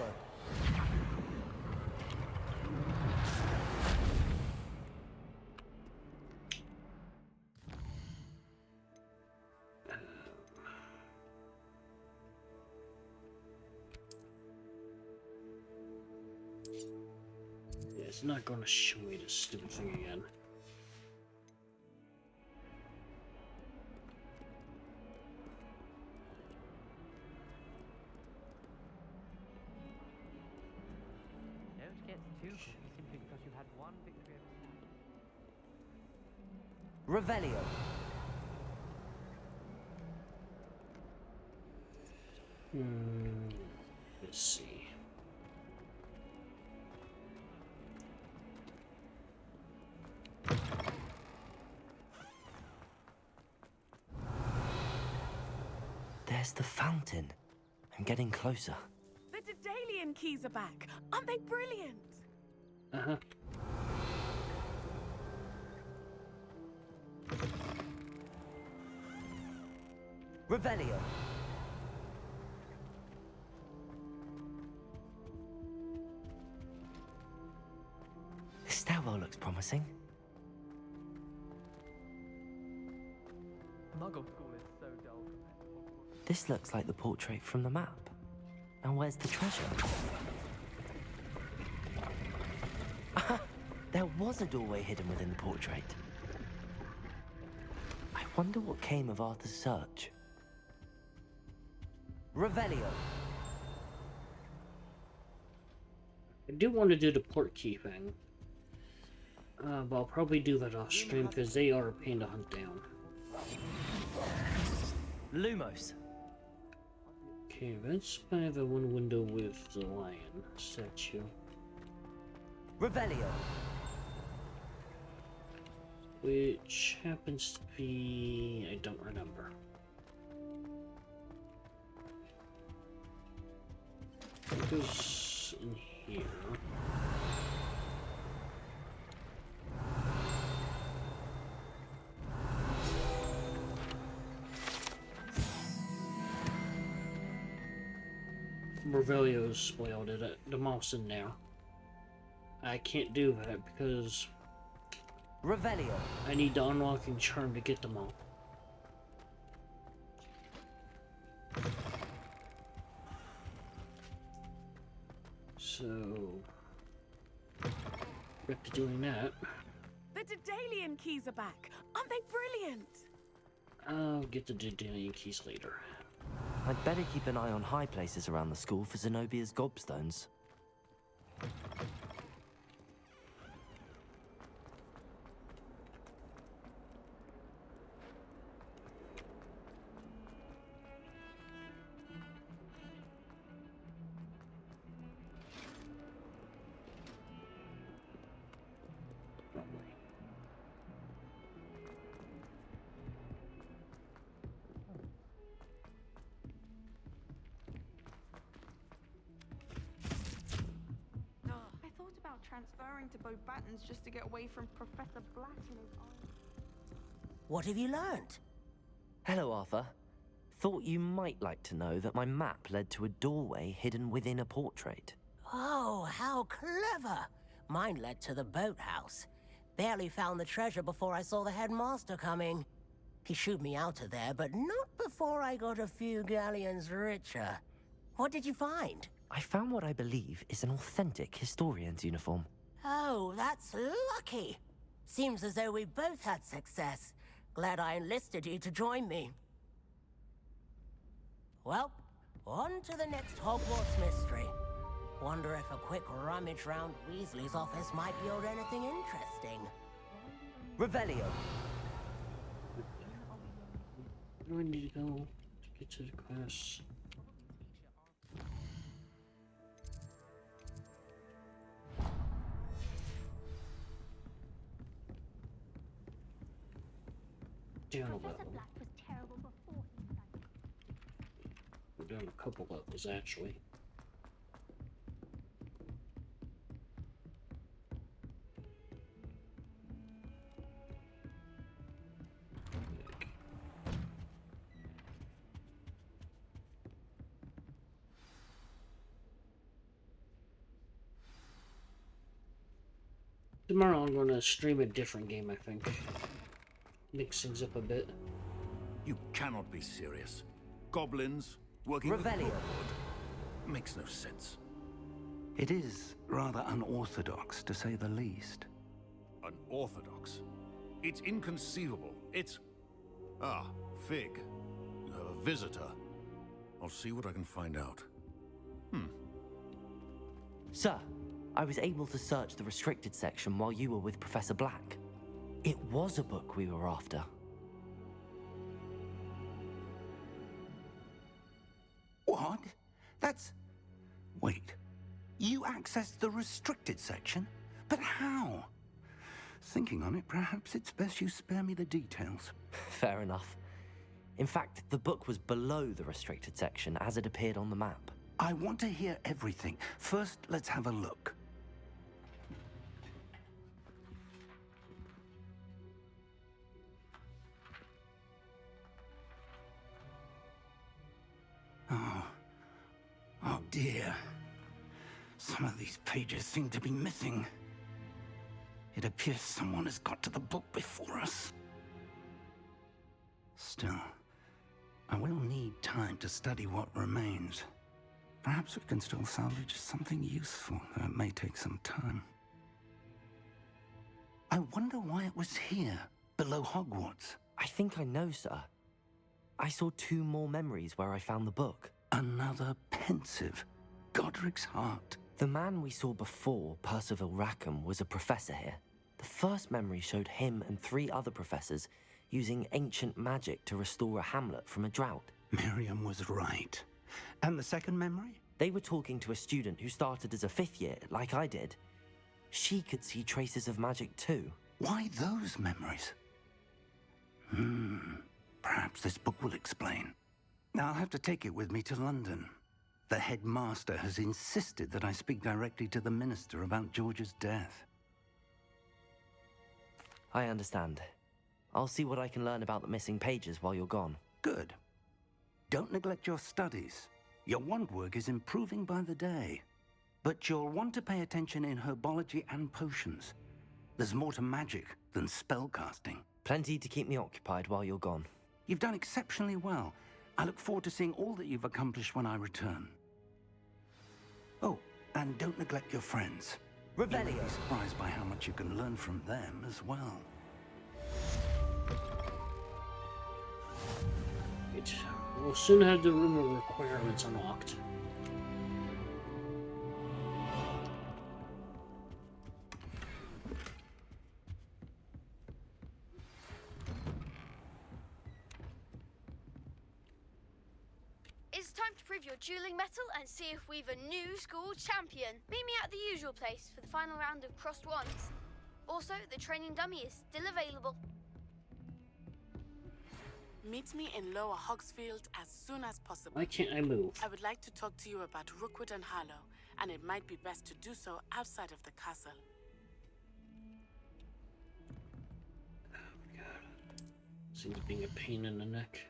Yeah, it's not going to show me this stupid thing again. Don't get too cocky simply because you had one victory over Revelio. Let's see. There's the fountain. I'm getting closer. The Daedalian keys are back. Aren't they brilliant? Uh-huh. Revelio. This stairwell looks promising. Muggle school is so dull. This looks like the portrait from the map. Now where's the treasure? There was a doorway hidden within the portrait. I wonder what came of Arthur's search. Revelio. I do want to do the port key thing. But I'll probably do that off stream because they are a pain to hunt down. Lumos. Okay, that's by the one window with the lion statue. Revelio. Which happens to be... I don't remember. It goes in here. Revelio's spoiled it. The mouse in there. I can't do that because Revelio. I need the unlocking charm to get them all. So back to doing that. The Daedalian keys are back. Aren't they brilliant? I'll get the Daedalian keys later. I'd better keep an eye on high places around the school for Zenobia's gobstones. Transferring to Beauxbatons just to get away from Professor Black and his eyes. What have you learned? Hello, Arthur. Thought you might like to know that my map led to a doorway hidden within a portrait. Oh, how clever! Mine led to the boathouse. Barely found the treasure before I saw the headmaster coming. He shooed me out of there, but not before I got a few galleons richer. What did you find? I found what I believe is an authentic historian's uniform. Oh, that's lucky. Seems as though we both had success. Glad I enlisted you to join me. Well, on to the next Hogwarts mystery. Wonder if a quick rummage round Weasley's office might yield anything interesting. Revelio. do I need to go to get to the class? Down a level. We're doing a couple levels actually. Tomorrow I'm going to stream a different game, I think. Mix things up a bit. You cannot be serious. Goblins working Revelio. with Brookwood makes no sense. It is rather unorthodox, to say the least. Unorthodox? It's inconceivable. It's... Ah, Fig. You have a visitor. I'll see what I can find out. Sir, I was able to search the restricted section while you were with Professor Black. It was a book we were after. What? That's... Wait. You accessed the restricted section? But how? Thinking on it, perhaps it's best you spare me the details. Fair enough. In fact, the book was below the restricted section as it appeared on the map. I want to hear everything. First, let's have a look. Oh dear. Some of these pages seem to be missing. It appears someone has got to the book before us. Still, I will need time to study what remains. Perhaps we can still salvage something useful, though it may take some time. I wonder why it was here, below Hogwarts. I think I know, sir. I saw 2 more memories where I found the book. Another pensive. Godric's heart. The man we saw before, Percival Rackham, was a professor here. The first memory showed him and 3 other professors using ancient magic to restore a hamlet from a drought. Miriam was right. And the second memory? They were talking to a student who started as a 5th year, like I did. She could see traces of magic too. Why those memories? Perhaps this book will explain. Now I'll have to take it with me to London. The headmaster has insisted that I speak directly to the minister about George's death. I understand. I'll see what I can learn about the missing pages while you're gone. Good. Don't neglect your studies. Your wand work is improving by the day. But you'll want to pay attention in herbology and potions. There's more to magic than spellcasting. Plenty to keep me occupied while you're gone. You've done exceptionally well. I look forward to seeing all that you've accomplished when I return. Oh, and don't neglect your friends. Revelio. You'll be surprised by how much you can learn from them as well. We'll soon have the room of requirements unlocked. It's time to prove your dueling mettle and see if we've a new school champion. Meet me at the usual place for the final round of crossed wands. Also, the training dummy is still available. Meet me in Lower Hogsfield as soon as possible. Why can't I move? I would like to talk to you about Rookwood and Harlow, and it might be best to do so outside of the castle. Oh god. Seems being a pain in the neck.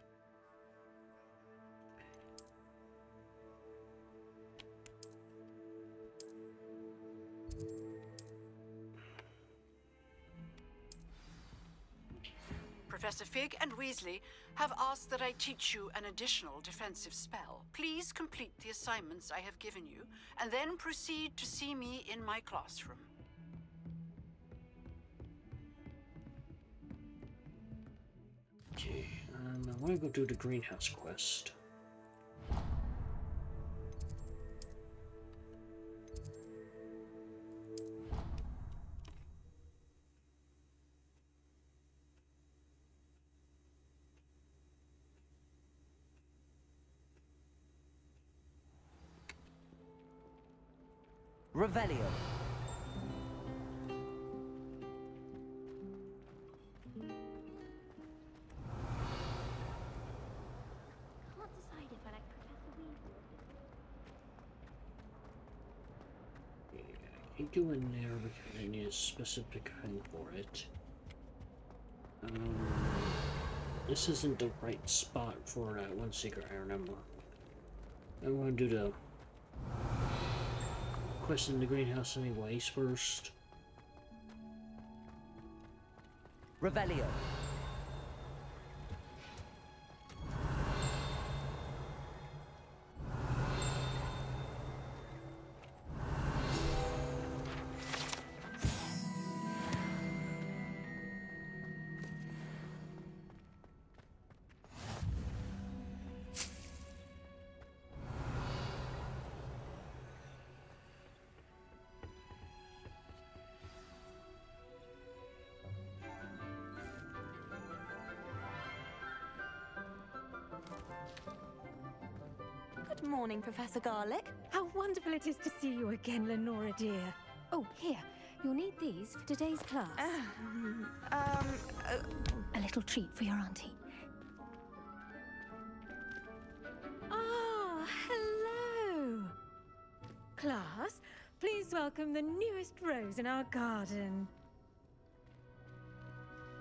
Professor Fig and Weasley have asked that I teach you an additional defensive spell. Please complete the assignments I have given you, and then proceed to see me in my classroom. Okay, I want to go do the greenhouse quest. Revelio. Can't decide if I like Professor Weaver. I can't go in there because I need a specific thing for it. This isn't the right spot for that one secret, I remember. I want to do the quest in the greenhouse anyways first. Revelio. Good morning, Professor Garlick. How wonderful it is to see you again, Lenora dear. Oh, here. You'll need these for today's class. A little treat for your auntie. Ah, hello. Class, please welcome the newest rose in our garden.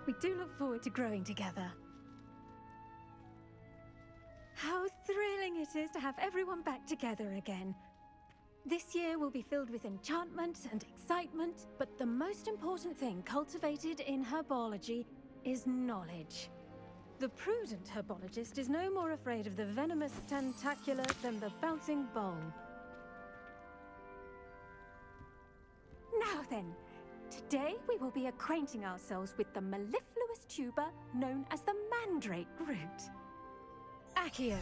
We do look forward to growing together. How thrilling it is to have everyone back together again. This year will be filled with enchantment and excitement, but the most important thing cultivated in herbology is knowledge. The prudent herbologist is no more afraid of the venomous tentacula than the bouncing bulb. Now then, today we will be acquainting ourselves with the mellifluous tuber known as the mandrake root. Accio.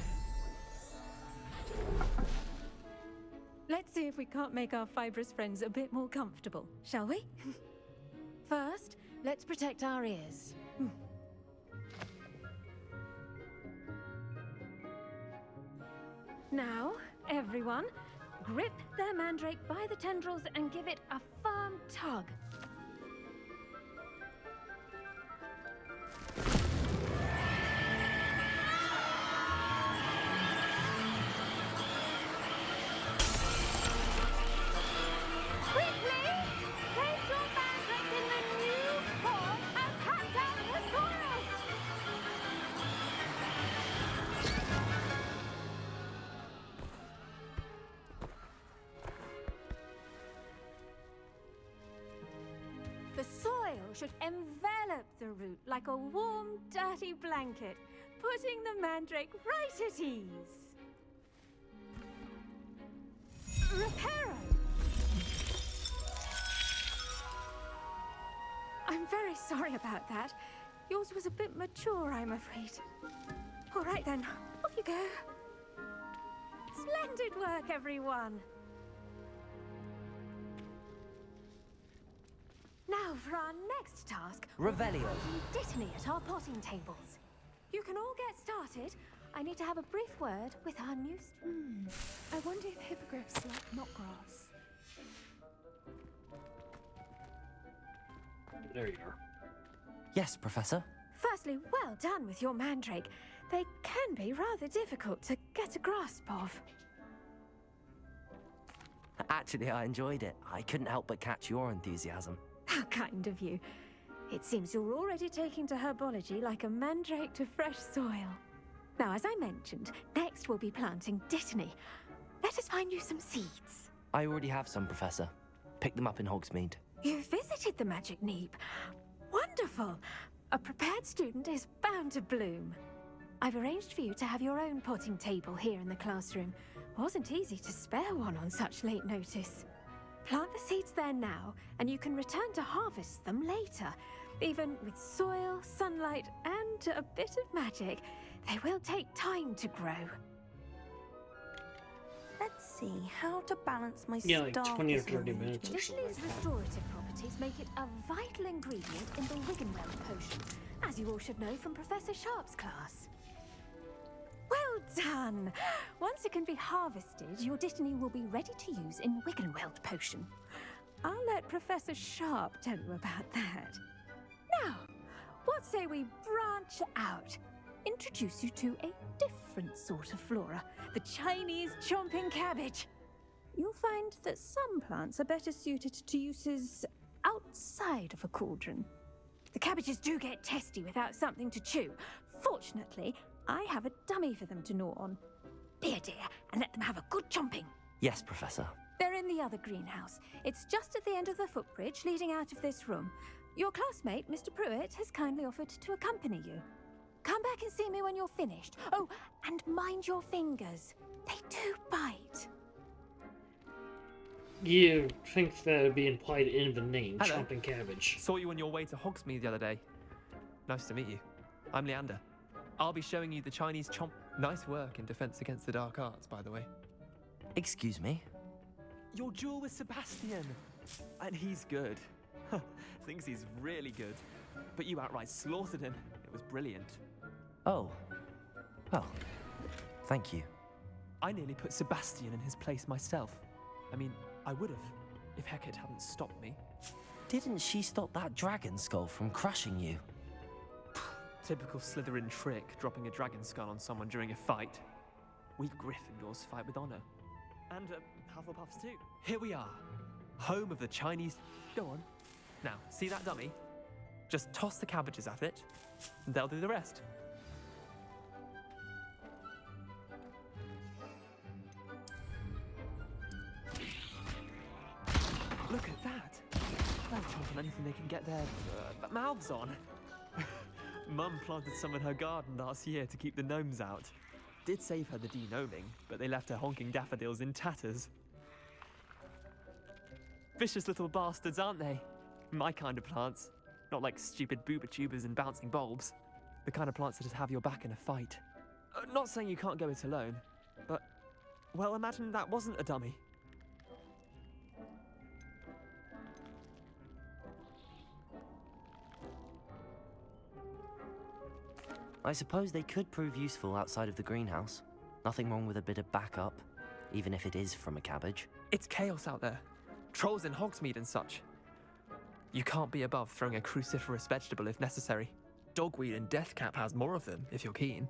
Let's see if we can't make our fibrous friends a bit more comfortable, shall we? First, let's protect our ears. Now, everyone, grip their mandrake by the tendrils and give it a firm tug. The soil should envelop the root like a warm, dirty blanket, putting the mandrake right at ease. Reparo! I'm very sorry about that. Yours was a bit mature, I'm afraid. All right then, off you go. Splendid work, everyone. Now for our next task. Revelio. Dittany at our potting tables. You can all get started. I need to have a brief word with our new I wonder if hippogriffs like knotgrass. There you are. Yes, Professor. Firstly, well done with your mandrake. They can be rather difficult to get a grasp of. Actually, I enjoyed it. I couldn't help but catch your enthusiasm. How kind of you. It seems you're already taking to herbology like a mandrake to fresh soil. Now, as I mentioned, next we'll be planting Dittany. Let us find you some seeds. I already have some, Professor. Picked them up in Hogsmeade. You visited the Magic Neep. Wonderful. A prepared student is bound to bloom. I've arranged for you to have your own potting table here in the classroom. Wasn't easy to spare one on such late notice. Plant the seeds there now, and you can return to harvest them later. Even with soil, sunlight, and a bit of magic, they will take time to grow. Let's see how to balance my Yeah, like staff 20 or this 30 morning. minutes or so. Dittany's restorative properties make it a vital ingredient in the Wiggenweld potion, as you all should know from Professor Sharp's class. Well done! Once it can be harvested, your Dittany will be ready to use in Wiggenweld potion. I'll let Professor Sharp tell you about that. Now, what say we branch out? Introduce you to a different sort of flora, the Chinese chomping cabbage. You'll find that some plants are better suited to uses outside of a cauldron. The cabbages do get testy without something to chew. Fortunately, I have a dummy for them to gnaw on. Be a dear and let them have a good chomping. Yes, Professor. They're in the other greenhouse. It's just at the end of the footbridge leading out of this room. Your classmate, Mr. Pruitt, has kindly offered to accompany you. Come back and see me when you're finished. Oh, and mind your fingers. They do bite. You think that would be implied in the name, Hello. chomping cabbage. Saw you on your way to Hogsmeade the other day. Nice to meet you. I'm Leander. I'll be showing you the Chinese chomp. Nice work in Defense Against the Dark Arts, by the way. Excuse me? Your duel with Sebastian. And he's good. Thinks he's really good. But you outright slaughtered him. It was brilliant. Oh. Well, thank you. I nearly put Sebastian in his place myself. I mean, I would have, if Hecate hadn't stopped me. Didn't she stop that dragon skull from crushing you? Typical Slytherin trick, dropping a dragon skull on someone during a fight. We Gryffindors fight with honor. And Hufflepuffs too. Here we are, home of the Chinese... Go on. Now, see that dummy? Just toss the cabbages at it, and they'll do the rest. Look at that! They'll chomp on anything they can get their mouths on. Mum planted some in her garden last year to keep the gnomes out. Did save her the de-gnoming, but they left her honking daffodils in tatters. Vicious little bastards, aren't they? My kind of plants. Not like stupid booba tubers and bouncing bulbs. The kind of plants that just have your back in a fight. Not saying you can't go it alone, but... Well, imagine that wasn't a dummy. I suppose they could prove useful outside of the greenhouse. Nothing wrong with a bit of backup, even if it is from a cabbage. It's chaos out there. Trolls in Hogsmeade and such. You can't be above throwing a cruciferous vegetable if necessary. Dogweed and deathcap has more of them, if you're keen.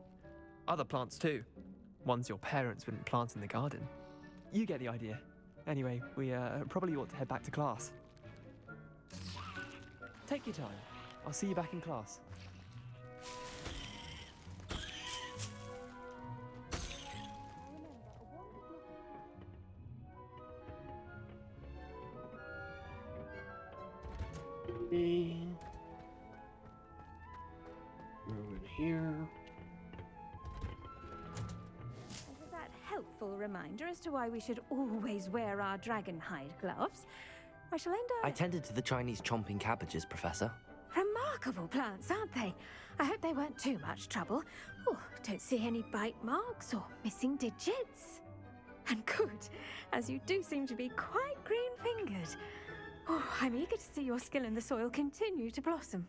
Other plants too. Ones your parents wouldn't plant in the garden. You get the idea. Anyway, we probably ought to head back to class. Take your time. I'll see you back in class. Over here. With that helpful reminder as to why we should always wear our dragon hide gloves, I shall end I up... tended to the Chinese chomping cabbages, Professor. Remarkable plants, aren't they? I hope they weren't too much trouble. Oh, don't see any bite marks or missing digits. And good, as you do seem to be quite green-fingered. Oh, I'm eager to see your skill in the soil continue to blossom.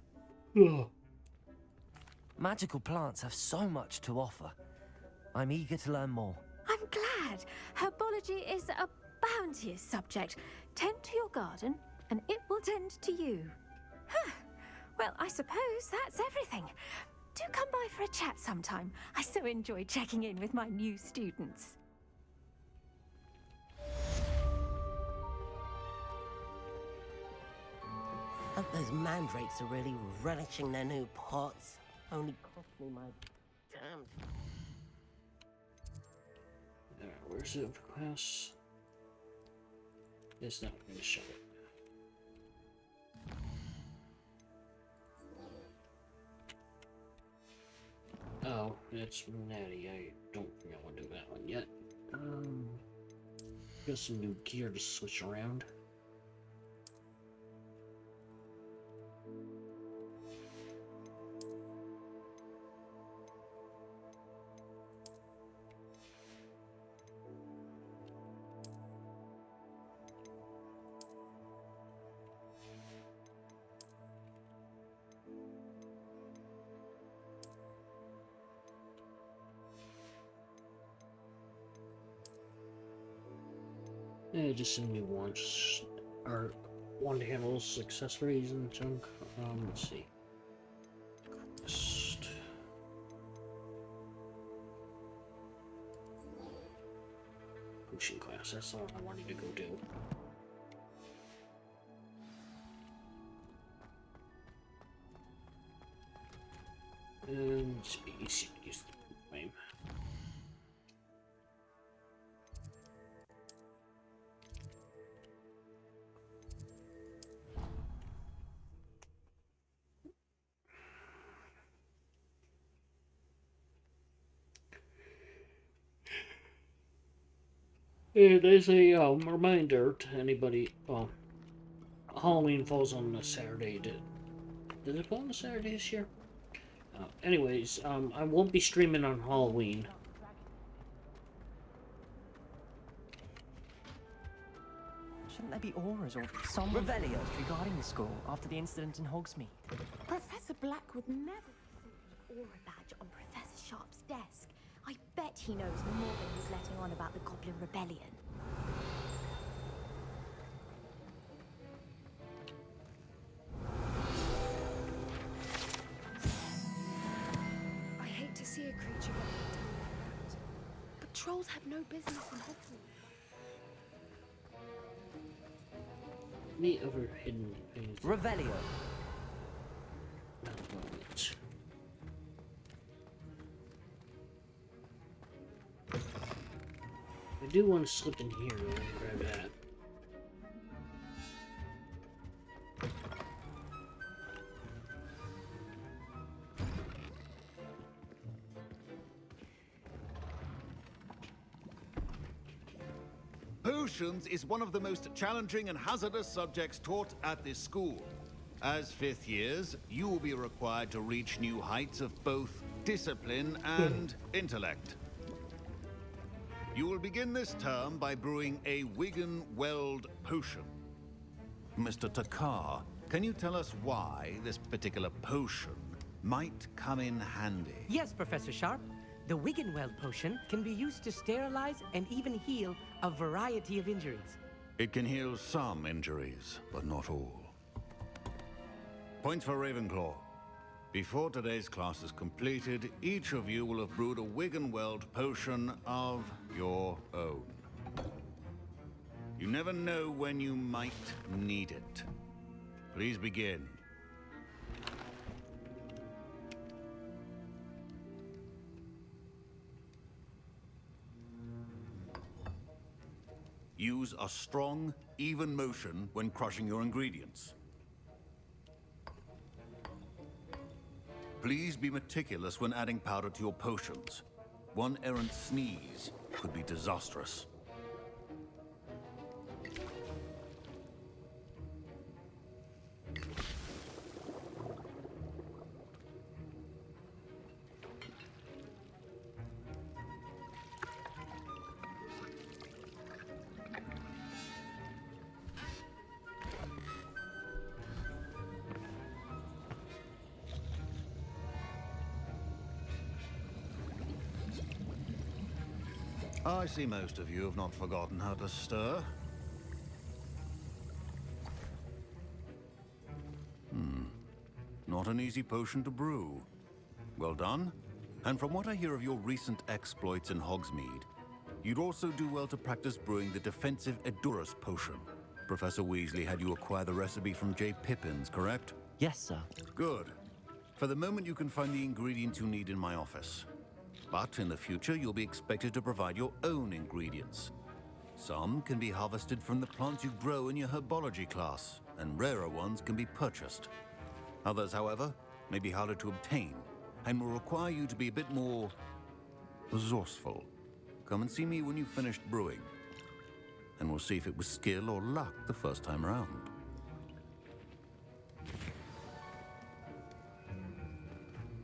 Magical plants have so much to offer. I'm eager to learn more. I'm glad. Herbology is a bounteous subject. Tend to your garden, and it will tend to you. Huh. Well, I suppose that's everything. Do come by for a chat sometime. I so enjoy checking in with my new students. Hope those mandrakes are really relishing their new pots. Only cost me my damn... Where's the class? It's not going to show it. Oh, that's natty. I don't think I want to do that one yet. Got some new gear to switch around. Just send me once. Or one handles accessories and junk. Let's see. Quest. Potion class, that's all I wanted to go do. And speed use the flame. It is a reminder to anybody. Well, Halloween falls on a Saturday. Did it fall on a Saturday this year? Anyways, I won't be streaming on Halloween. Shouldn't there be auras or some Revelio regarding the school after the incident in Hogsmeade? Professor Black would never put an aura badge on Professor Sharp's desk. I bet he knows more than he's letting on about the Goblin Rebellion. I hate to see a creature get knocked down like that. But trolls have no business in Hogwarts. Any other hidden things? Revelio. I do want to slip in here though and grab that. Potions is one of the most challenging and hazardous subjects taught at this school. As fifth years, you will be required to reach new heights of both discipline and intellect. You will begin this term by brewing a Wigan-Weld potion. Mr. Takar, can you tell us why this particular potion might come in handy? Yes, Professor Sharp. The Wiggenweld potion can be used to sterilize and even heal a variety of injuries. It can heal some injuries, but not all. Points for Ravenclaw. Before today's class is completed, each of you will have brewed a Wiggenweld potion of your own. You never know when you might need it. Please begin. Use a strong, even motion when crushing your ingredients. Please be meticulous when adding powder to your potions. One errant sneeze could be disastrous. I see most of you have not forgotten how to stir. Not an easy potion to brew. Well done. And from what I hear of your recent exploits in Hogsmeade, you'd also do well to practice brewing the defensive Edurus potion. Professor Weasley had you acquire the recipe from J. Pippin's, correct? Yes, sir. Good. For the moment, you can find the ingredients you need in my office. But in the future, you'll be expected to provide your own ingredients. Some can be harvested from the plants you grow in your herbology class, and rarer ones can be purchased. Others, however, may be harder to obtain, and will require you to be a bit more resourceful. Come and see me when you've finished brewing, and we'll see if it was skill or luck the first time around.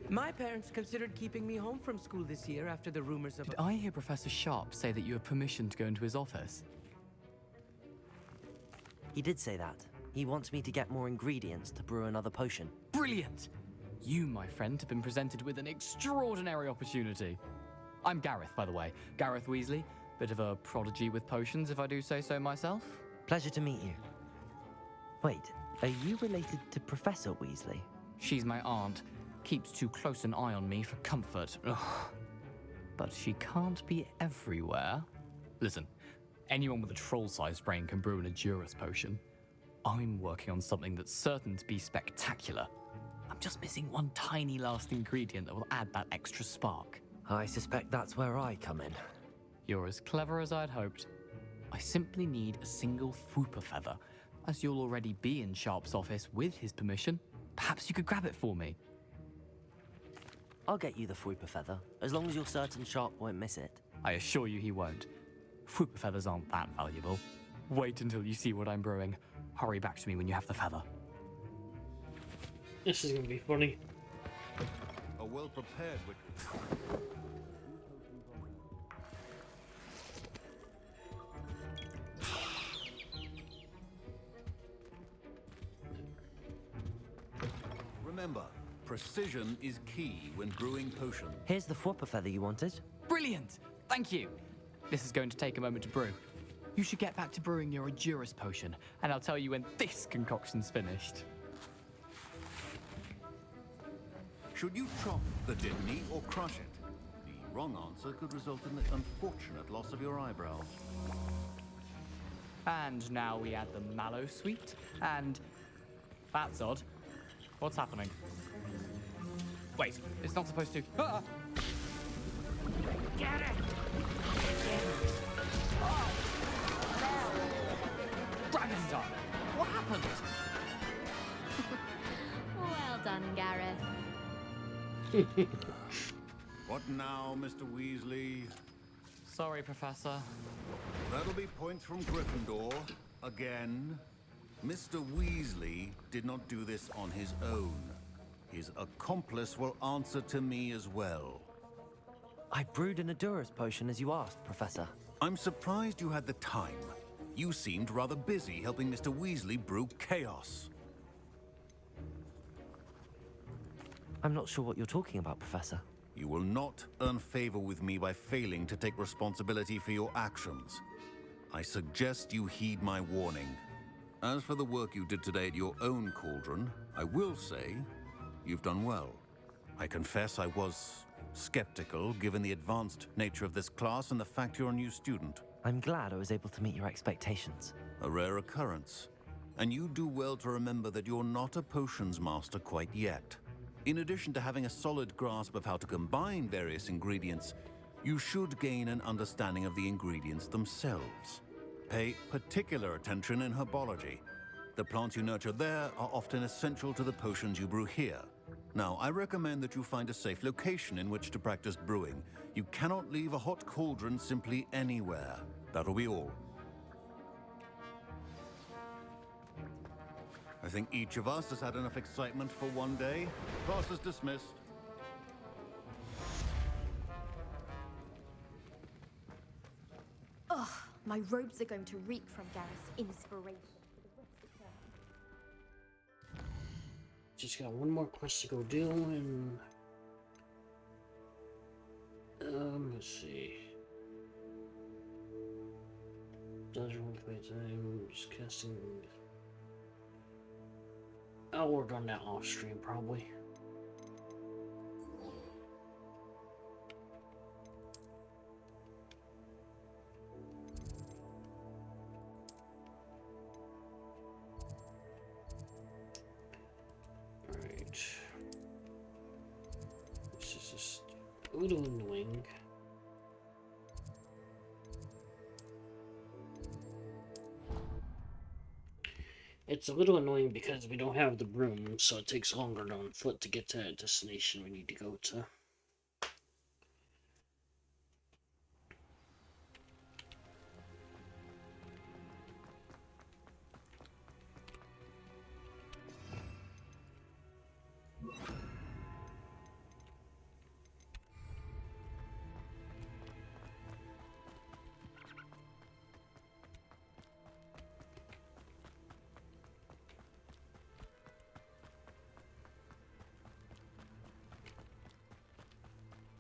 My parents considered keeping me home from school this year after the rumors of... Did I hear Professor Sharp say that you have permission to go into his office? He did say that. He wants me to get more ingredients to brew another potion. Brilliant! You, my friend, have been presented with an extraordinary opportunity. I'm Gareth, by the way. Gareth Weasley, Bit of a prodigy with potions, if I do say so myself. Pleasure to meet you. Wait, are you related to Professor Weasley? She's my aunt. Keeps too close an eye on me for comfort. Ugh. But she can't be everywhere. Listen, anyone with a troll-sized brain can brew an Adurus potion. I'm working on something that's certain to be spectacular. I'm just missing one tiny last ingredient that will add that extra spark. I suspect that's where I come in. You're as clever as I'd hoped. I simply need a single Fwooper feather. As you'll already be in Sharp's office with his permission, perhaps you could grab it for me. I'll get you the Fwooper feather, as long as you're certain Sharp won't miss it. I assure you he won't. Fwooper feathers aren't that valuable. Wait until you see what I'm brewing. Hurry back to me when you have the feather. This is gonna be funny. A well-prepared witch. Remember, precision is key when brewing potions. Here's the Fwooper feather you wanted. Brilliant! Thank you! This is going to take a moment to brew. You should get back to brewing your Adurus potion, and I'll tell you when this concoction's finished. Should you chop the Dittany or crush it? The wrong answer could result in the unfortunate loss of your eyebrows. And now we add the mallow sweet, and... That's odd. What's happening? Wait, it's not supposed to... Ah! Get it! Oh! Dragon Dog! What happened? Well done, Gareth. What now, Mr. Weasley? Sorry, Professor. That'll be points from Gryffindor. Again. Mr. Weasley did not do this on his own. His accomplice will answer to me as well. I brewed an Adurus potion as you asked, Professor. I'm surprised you had the time. You seemed rather busy helping Mr. Weasley brew chaos. I'm not sure what you're talking about, Professor. You will not earn favor with me by failing to take responsibility for your actions. I suggest you heed my warning. As for the work you did today at your own cauldron, I will say you've done well. I confess I was skeptical given the advanced nature of this class and the fact you're a new student. I'm glad I was able to meet your expectations. A rare occurrence. And you do well to remember that you're not a potions master quite yet. In addition to having a solid grasp of how to combine various ingredients, you should gain an understanding of the ingredients themselves. Pay particular attention in herbology. The plants you nurture there are often essential to the potions you brew here. Now, I recommend that you find a safe location in which to practice brewing. You cannot leave a hot cauldron simply anywhere. That'll be all. I think each of us has had enough excitement for one day. Class is dismissed. Ugh, my robes are going to reek from Gareth's inspiration for the rest of the term. Just got one more quest to go do, and let's see. Does role play time? Just casting. I'll work on that off stream probably. Alright. This is just a little annoying. It's a little annoying because we don't have the broom, so it takes longer on foot to get to that destination we need to go to.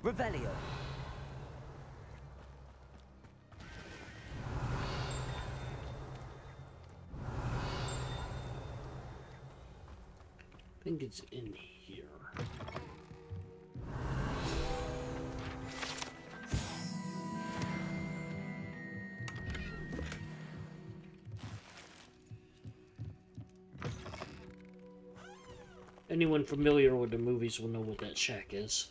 Revelio. think it's in here. Anyone familiar with the movies will know what that shack is.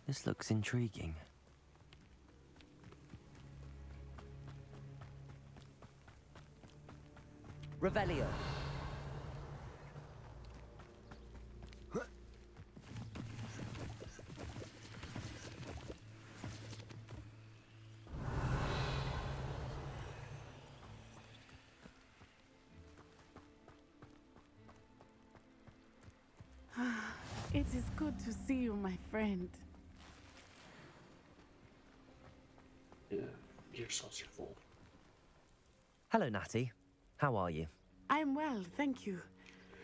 This looks intriguing. Revelio. It is good to see you, my friend. Yeah, your saucer full. Hello, Natty. How are you? I'm well, thank you.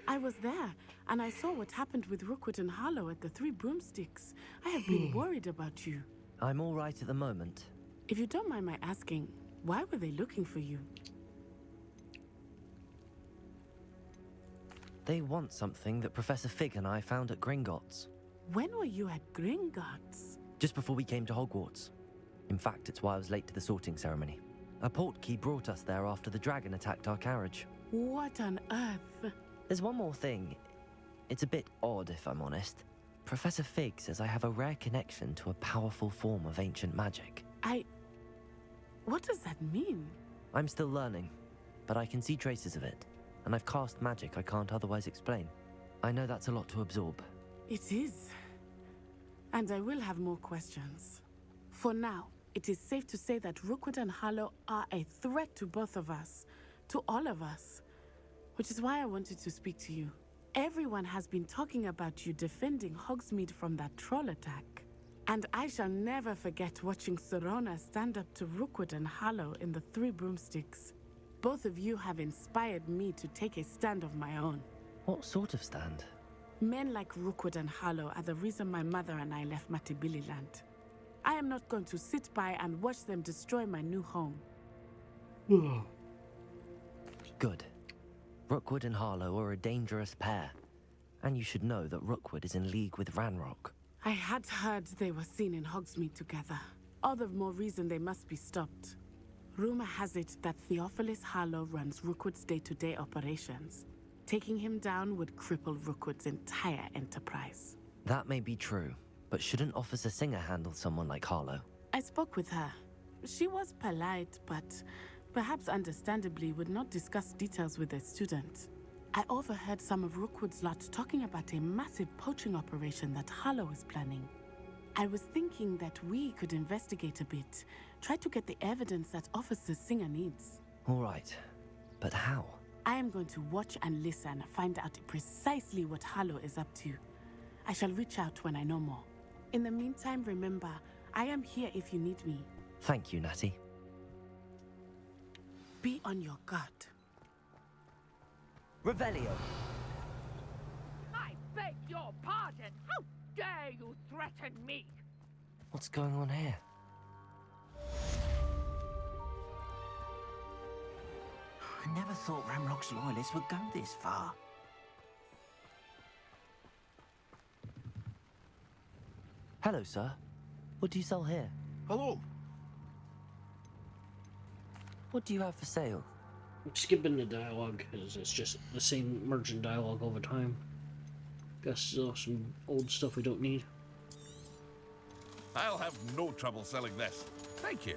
I was there, and I saw what happened with Rookwood and Harlow at the Three Broomsticks. I have been worried about you. I'm all right at the moment. If you don't mind my asking, why were they looking for you? They want something that Professor Fig and I found at Gringotts. When were you at Gringotts? Just before we came to Hogwarts. In fact, it's why I was late to the sorting ceremony. A portkey brought us there after the dragon attacked our carriage. What on earth? There's one more thing. It's a bit odd, if I'm honest. Professor Fig says I have a rare connection to a powerful form of ancient magic. What does that mean? I'm still learning, but I can see traces of it, and I've cast magic I can't otherwise explain. I know that's a lot to absorb. It is. And I will have more questions. For now, it is safe to say that Rookwood and Harlow are a threat to both of us, to all of us, which is why I wanted to speak to you. Everyone has been talking about you defending Hogsmeade from that troll attack. And I shall never forget watching Serona stand up to Rookwood and Harlow in the Three Broomsticks. Both of you have inspired me to take a stand of my own. What sort of stand? Men like Rookwood and Harlow are the reason my mother and I left Matibililand. I am not going to sit by and watch them destroy my new home. Good. Rookwood and Harlow are a dangerous pair. And you should know that Rookwood is in league with Ranrock. I had heard they were seen in Hogsmeade together. All the more reason they must be stopped. Rumor has it that Theophilus Harlow runs Rookwood's day-to-day operations. Taking him down would cripple Rookwood's entire enterprise. That may be true, but shouldn't Officer Singer handle someone like Harlow? I spoke with her. She was polite, but perhaps understandably would not discuss details with a student. I overheard some of Rookwood's lot talking about a massive poaching operation that Harlow is planning. I was thinking that we could investigate a bit, try to get the evidence that Officer Singer needs. All right, but how? I am going to watch and listen, find out precisely what Harlow is up to. I shall reach out when I know more. In the meantime, remember, I am here if you need me. Thank you, Natty. Be on your guard. Revelio. I beg your pardon. How dare you threaten me? What's going on here? I never thought Ramrock's loyalists would go this far. Hello, sir. What do you sell here? Hello. What do you have for sale? I'm skipping the dialogue because it's just the same merchant dialogue all the time. Guess some old stuff we don't need. I'll have no trouble selling this. Thank you.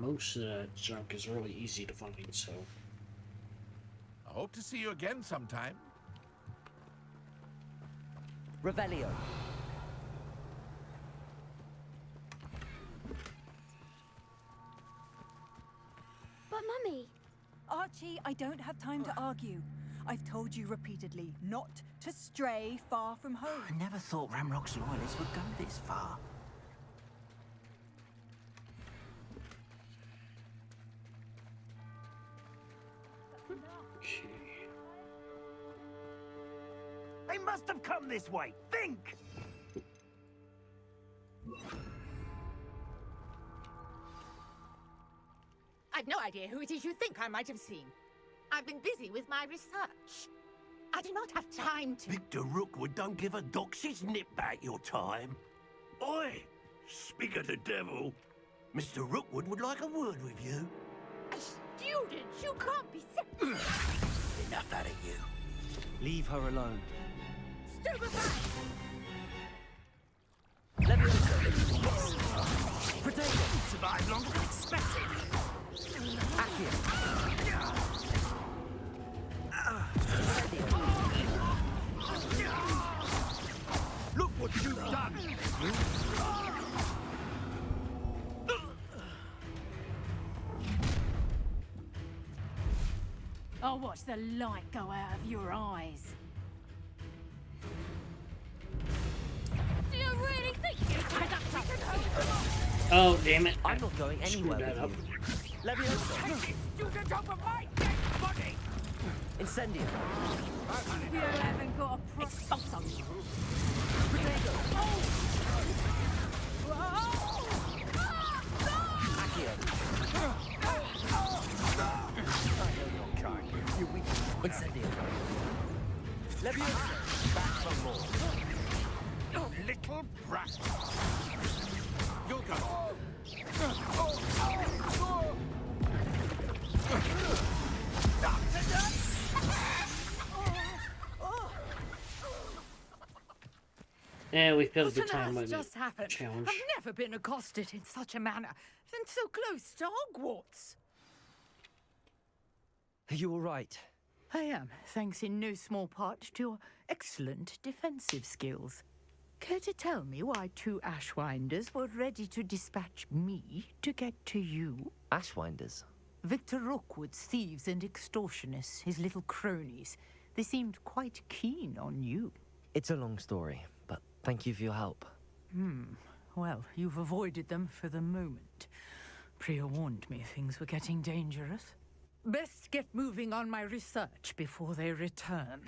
Most of that junk is really easy to find, so... I hope to see you again sometime. Revelio. Archie, I don't have time to argue. I've told you repeatedly not to stray far from home. I never thought Ramrock's loyalists would go this far. They must have come this way. Think! I've no idea who it is you think I might have seen. I've been busy with my research. I do not have time to... Victor Rookwood don't give a doxy's nip back your time. Oi! Speak of the devil. Mr. Rookwood would like a word with you. A student? You can't be... Enough out of you. Leave her alone. Stupefy! Let me yes. Protect it. You survived longer than expected. Look what you've done! I'll watch the light go out of your eyes. Do you really think you can Oh, damn it. I'm not going anywhere that up. with you. Leviosa! student over my dead body? Incendio! You haven't got a Expulso! Protego! Incendio! Leviosa! Back for more! Little brat! You'll go! Yeah, we failed the What on time earth limit just happened? challenge. I've never been accosted in such a manner, and so close to Hogwarts. Are you all right? I am, thanks in no small part to your excellent defensive skills. Care to tell me why two Ashwinders were ready to dispatch me to get to you? Ashwinders? Victor Rookwood's thieves and extortionists, his little cronies. They seemed quite keen on you. It's a long story, but thank you for your help. Well, you've avoided them for the moment. Priya warned me things were getting dangerous. Best get moving on my research before they return.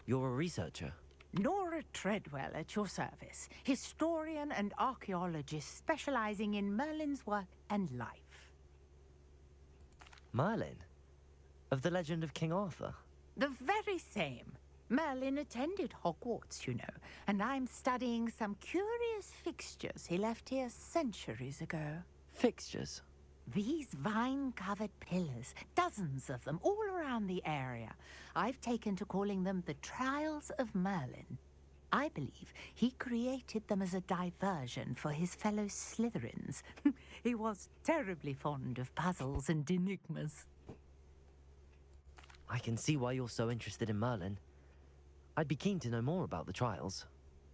You're a researcher? Nora Treadwell at your service, historian and archaeologist specializing in Merlin's work and life. Merlin? Of the legend of King Arthur? The very same. Merlin attended Hogwarts, you know, and I'm studying some curious fixtures he left here centuries ago. Fixtures? These vine-covered pillars, dozens of them, all around the area. I've taken to calling them the Trials of Merlin. I believe he created them as a diversion for his fellow Slytherins. He was terribly fond of puzzles and enigmas. I can see why you're so interested in Merlin. I'd be keen to know more about the trials.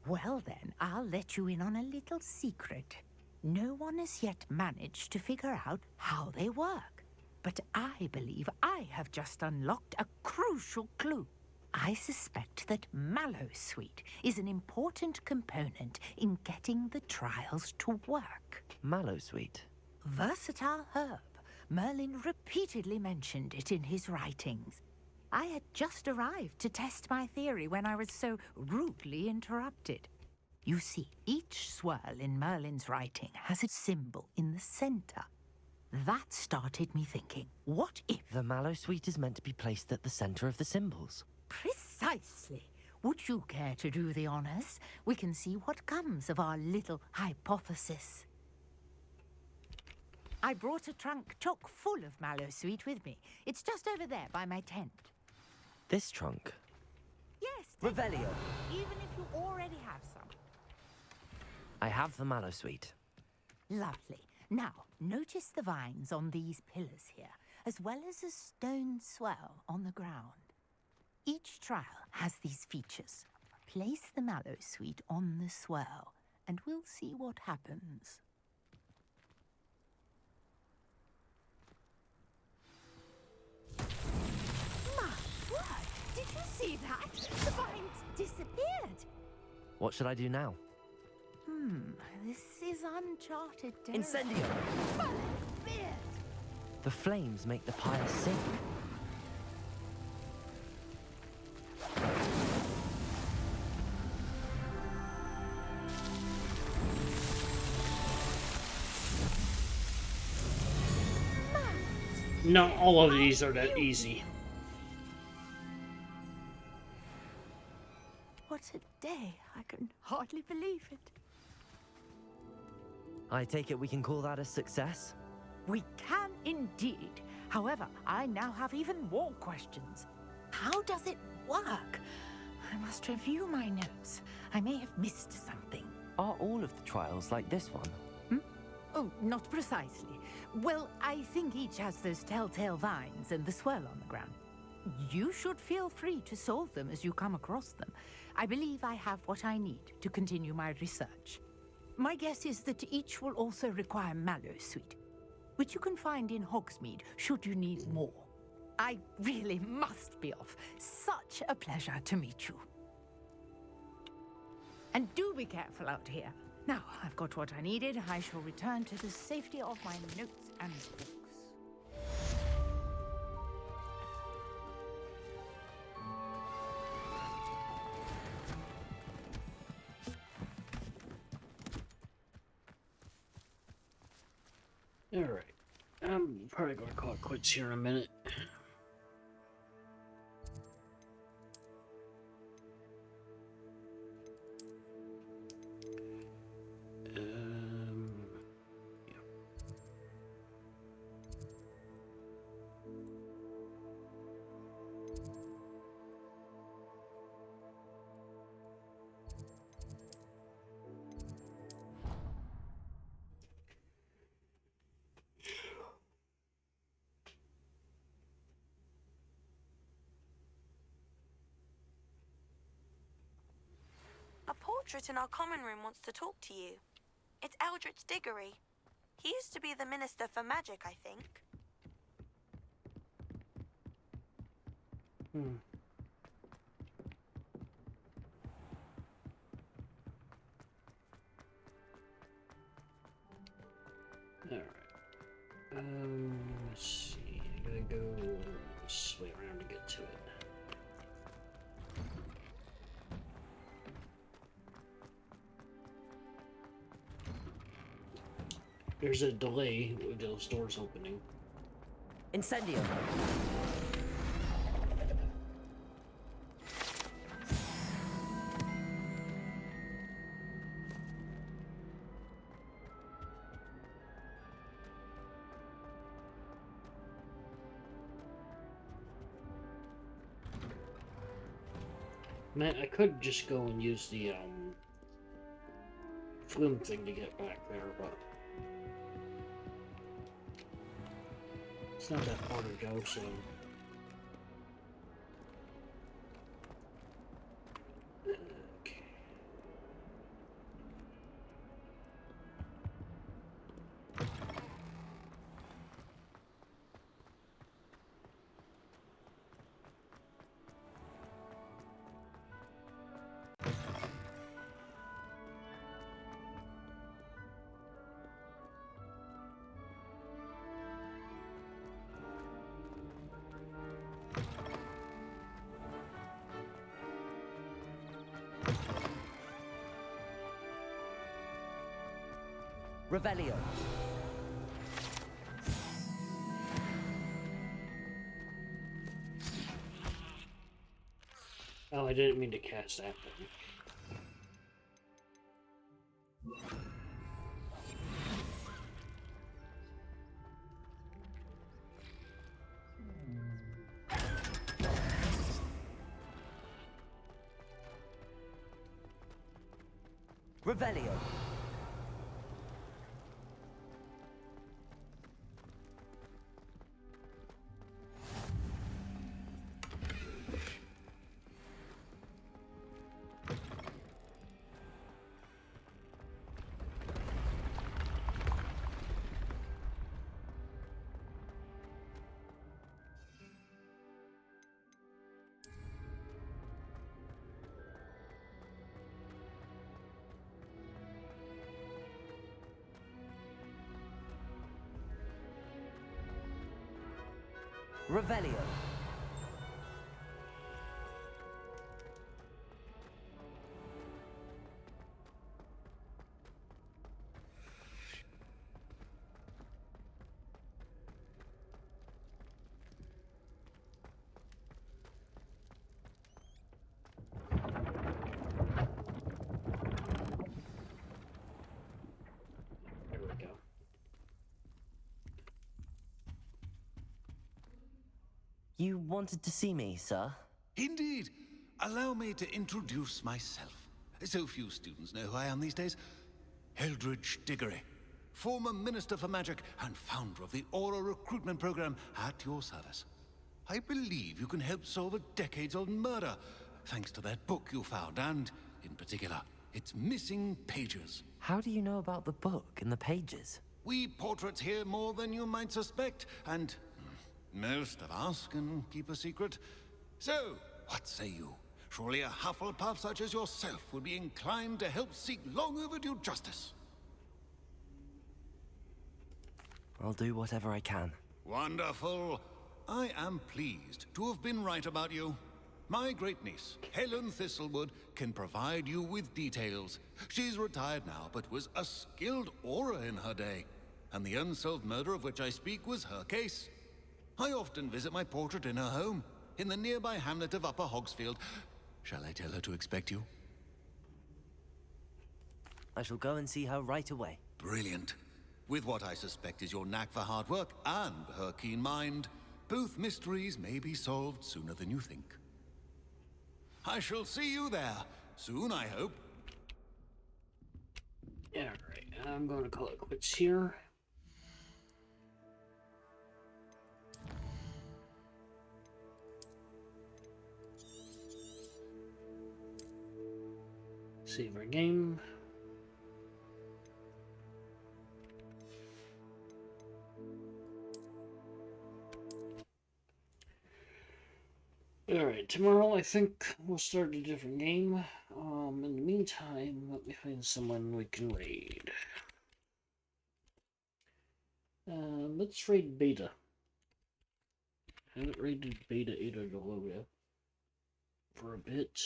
Well then, I'll let you in on a little secret. No one has yet managed to figure out how they work. But I believe I have just unlocked a crucial clue. I suspect that Mallowsweet is an important component in getting the trials to work. Mallowsweet? Versatile herb. Merlin repeatedly mentioned it in his writings. I had just arrived to test my theory when I was so rudely interrupted. You see, each swirl in Merlin's writing has a symbol in the center. That started me thinking, what if... The Mallowsweet is meant to be placed at the center of the symbols. Precisely. Would you care to do the honors? We can see what comes of our little hypothesis. I brought a trunk chock full of Mallowsweet with me. It's just over there by my tent. This trunk? Yes. Revelio. Even if you already have some. I have the Mallowsweet. Lovely. Now, notice the vines on these pillars here, as well as a stone swell on the ground. Each trial has these features. Place the Mallowsweet on the swell, and we'll see what happens. See that? The vines disappeared. What should I do now? This is uncharted territory. Incendio! Beard! The flames make the pyre sink. Not all of these are that easy. What a day. I can hardly believe it. I take it we can call that a success? We can indeed. However, I now have even more questions. How does it work? I must review my notes. I may have missed something. Are all of the trials like this one? Oh, not precisely. Well, I think each has those telltale vines and the swirl on the ground. You should feel free to solve them as you come across them. I believe I have what I need to continue my research. My guess is that each will also require mallow sweet, which you can find in Hogsmeade should you need more. I really must be off. Such a pleasure to meet you. And do be careful out here. Now, I've got what I needed. I shall return to the safety of my notes and books. Alright. I'm probably gonna call it quits here in a minute. Yeah. A portrait in our common room wants to talk to you. It's Eldritch Diggory. He used to be the Minister for Magic, I think. Alright. Let's see. I gotta go this way around to get to it. There's a delay with those doors opening. Incendio! Man, I could just go and use the flume thing to get back there, but it's not that far to go, so okay. Revelio. Oh, I didn't mean to cast that thing. Revelio. Revelio. There we go. You wanted to see me, sir? Indeed. Allow me to introduce myself. So few students know who I am these days. Eldridge Diggory, former Minister for Magic and founder of the Aura recruitment program at your service. I believe you can help solve a decades-old murder, thanks to that book you found, and, in particular, its missing pages. How do you know about the book and the pages? We portraits hear more than you might suspect, and most of us can keep a secret. So, what say you? Surely a Hufflepuff such as yourself would be inclined to help seek long overdue justice. I'll do whatever I can. Wonderful. I am pleased to have been right about you. My great niece, Helen Thistlewood, can provide you with details. She's retired now, but was a skilled aura in her day. And the unsolved murder of which I speak was her case. I often visit my portrait in her home, in the nearby hamlet of Upper Hogsfield. Shall I tell her to expect you? I shall go and see her right away. Brilliant. With what I suspect is your knack for hard work and her keen mind, both mysteries may be solved sooner than you think. I shall see you there, soon I hope. Alright, I'm going to call it quits here. Save our game. Alright, tomorrow I think we'll start a different game. In the meantime, let me find someone we can raid. Let's raid Beta. I haven't raided Beta 8 or Deloria for a bit.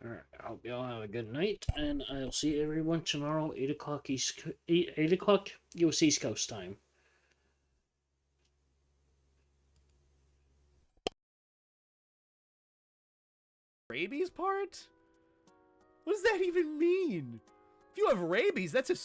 Alright, I hope y'all have a good night, and I'll see everyone tomorrow, 8 o'clock eight o'clock US East Coast time. Rabies part? What does that even mean? If you have rabies, that's a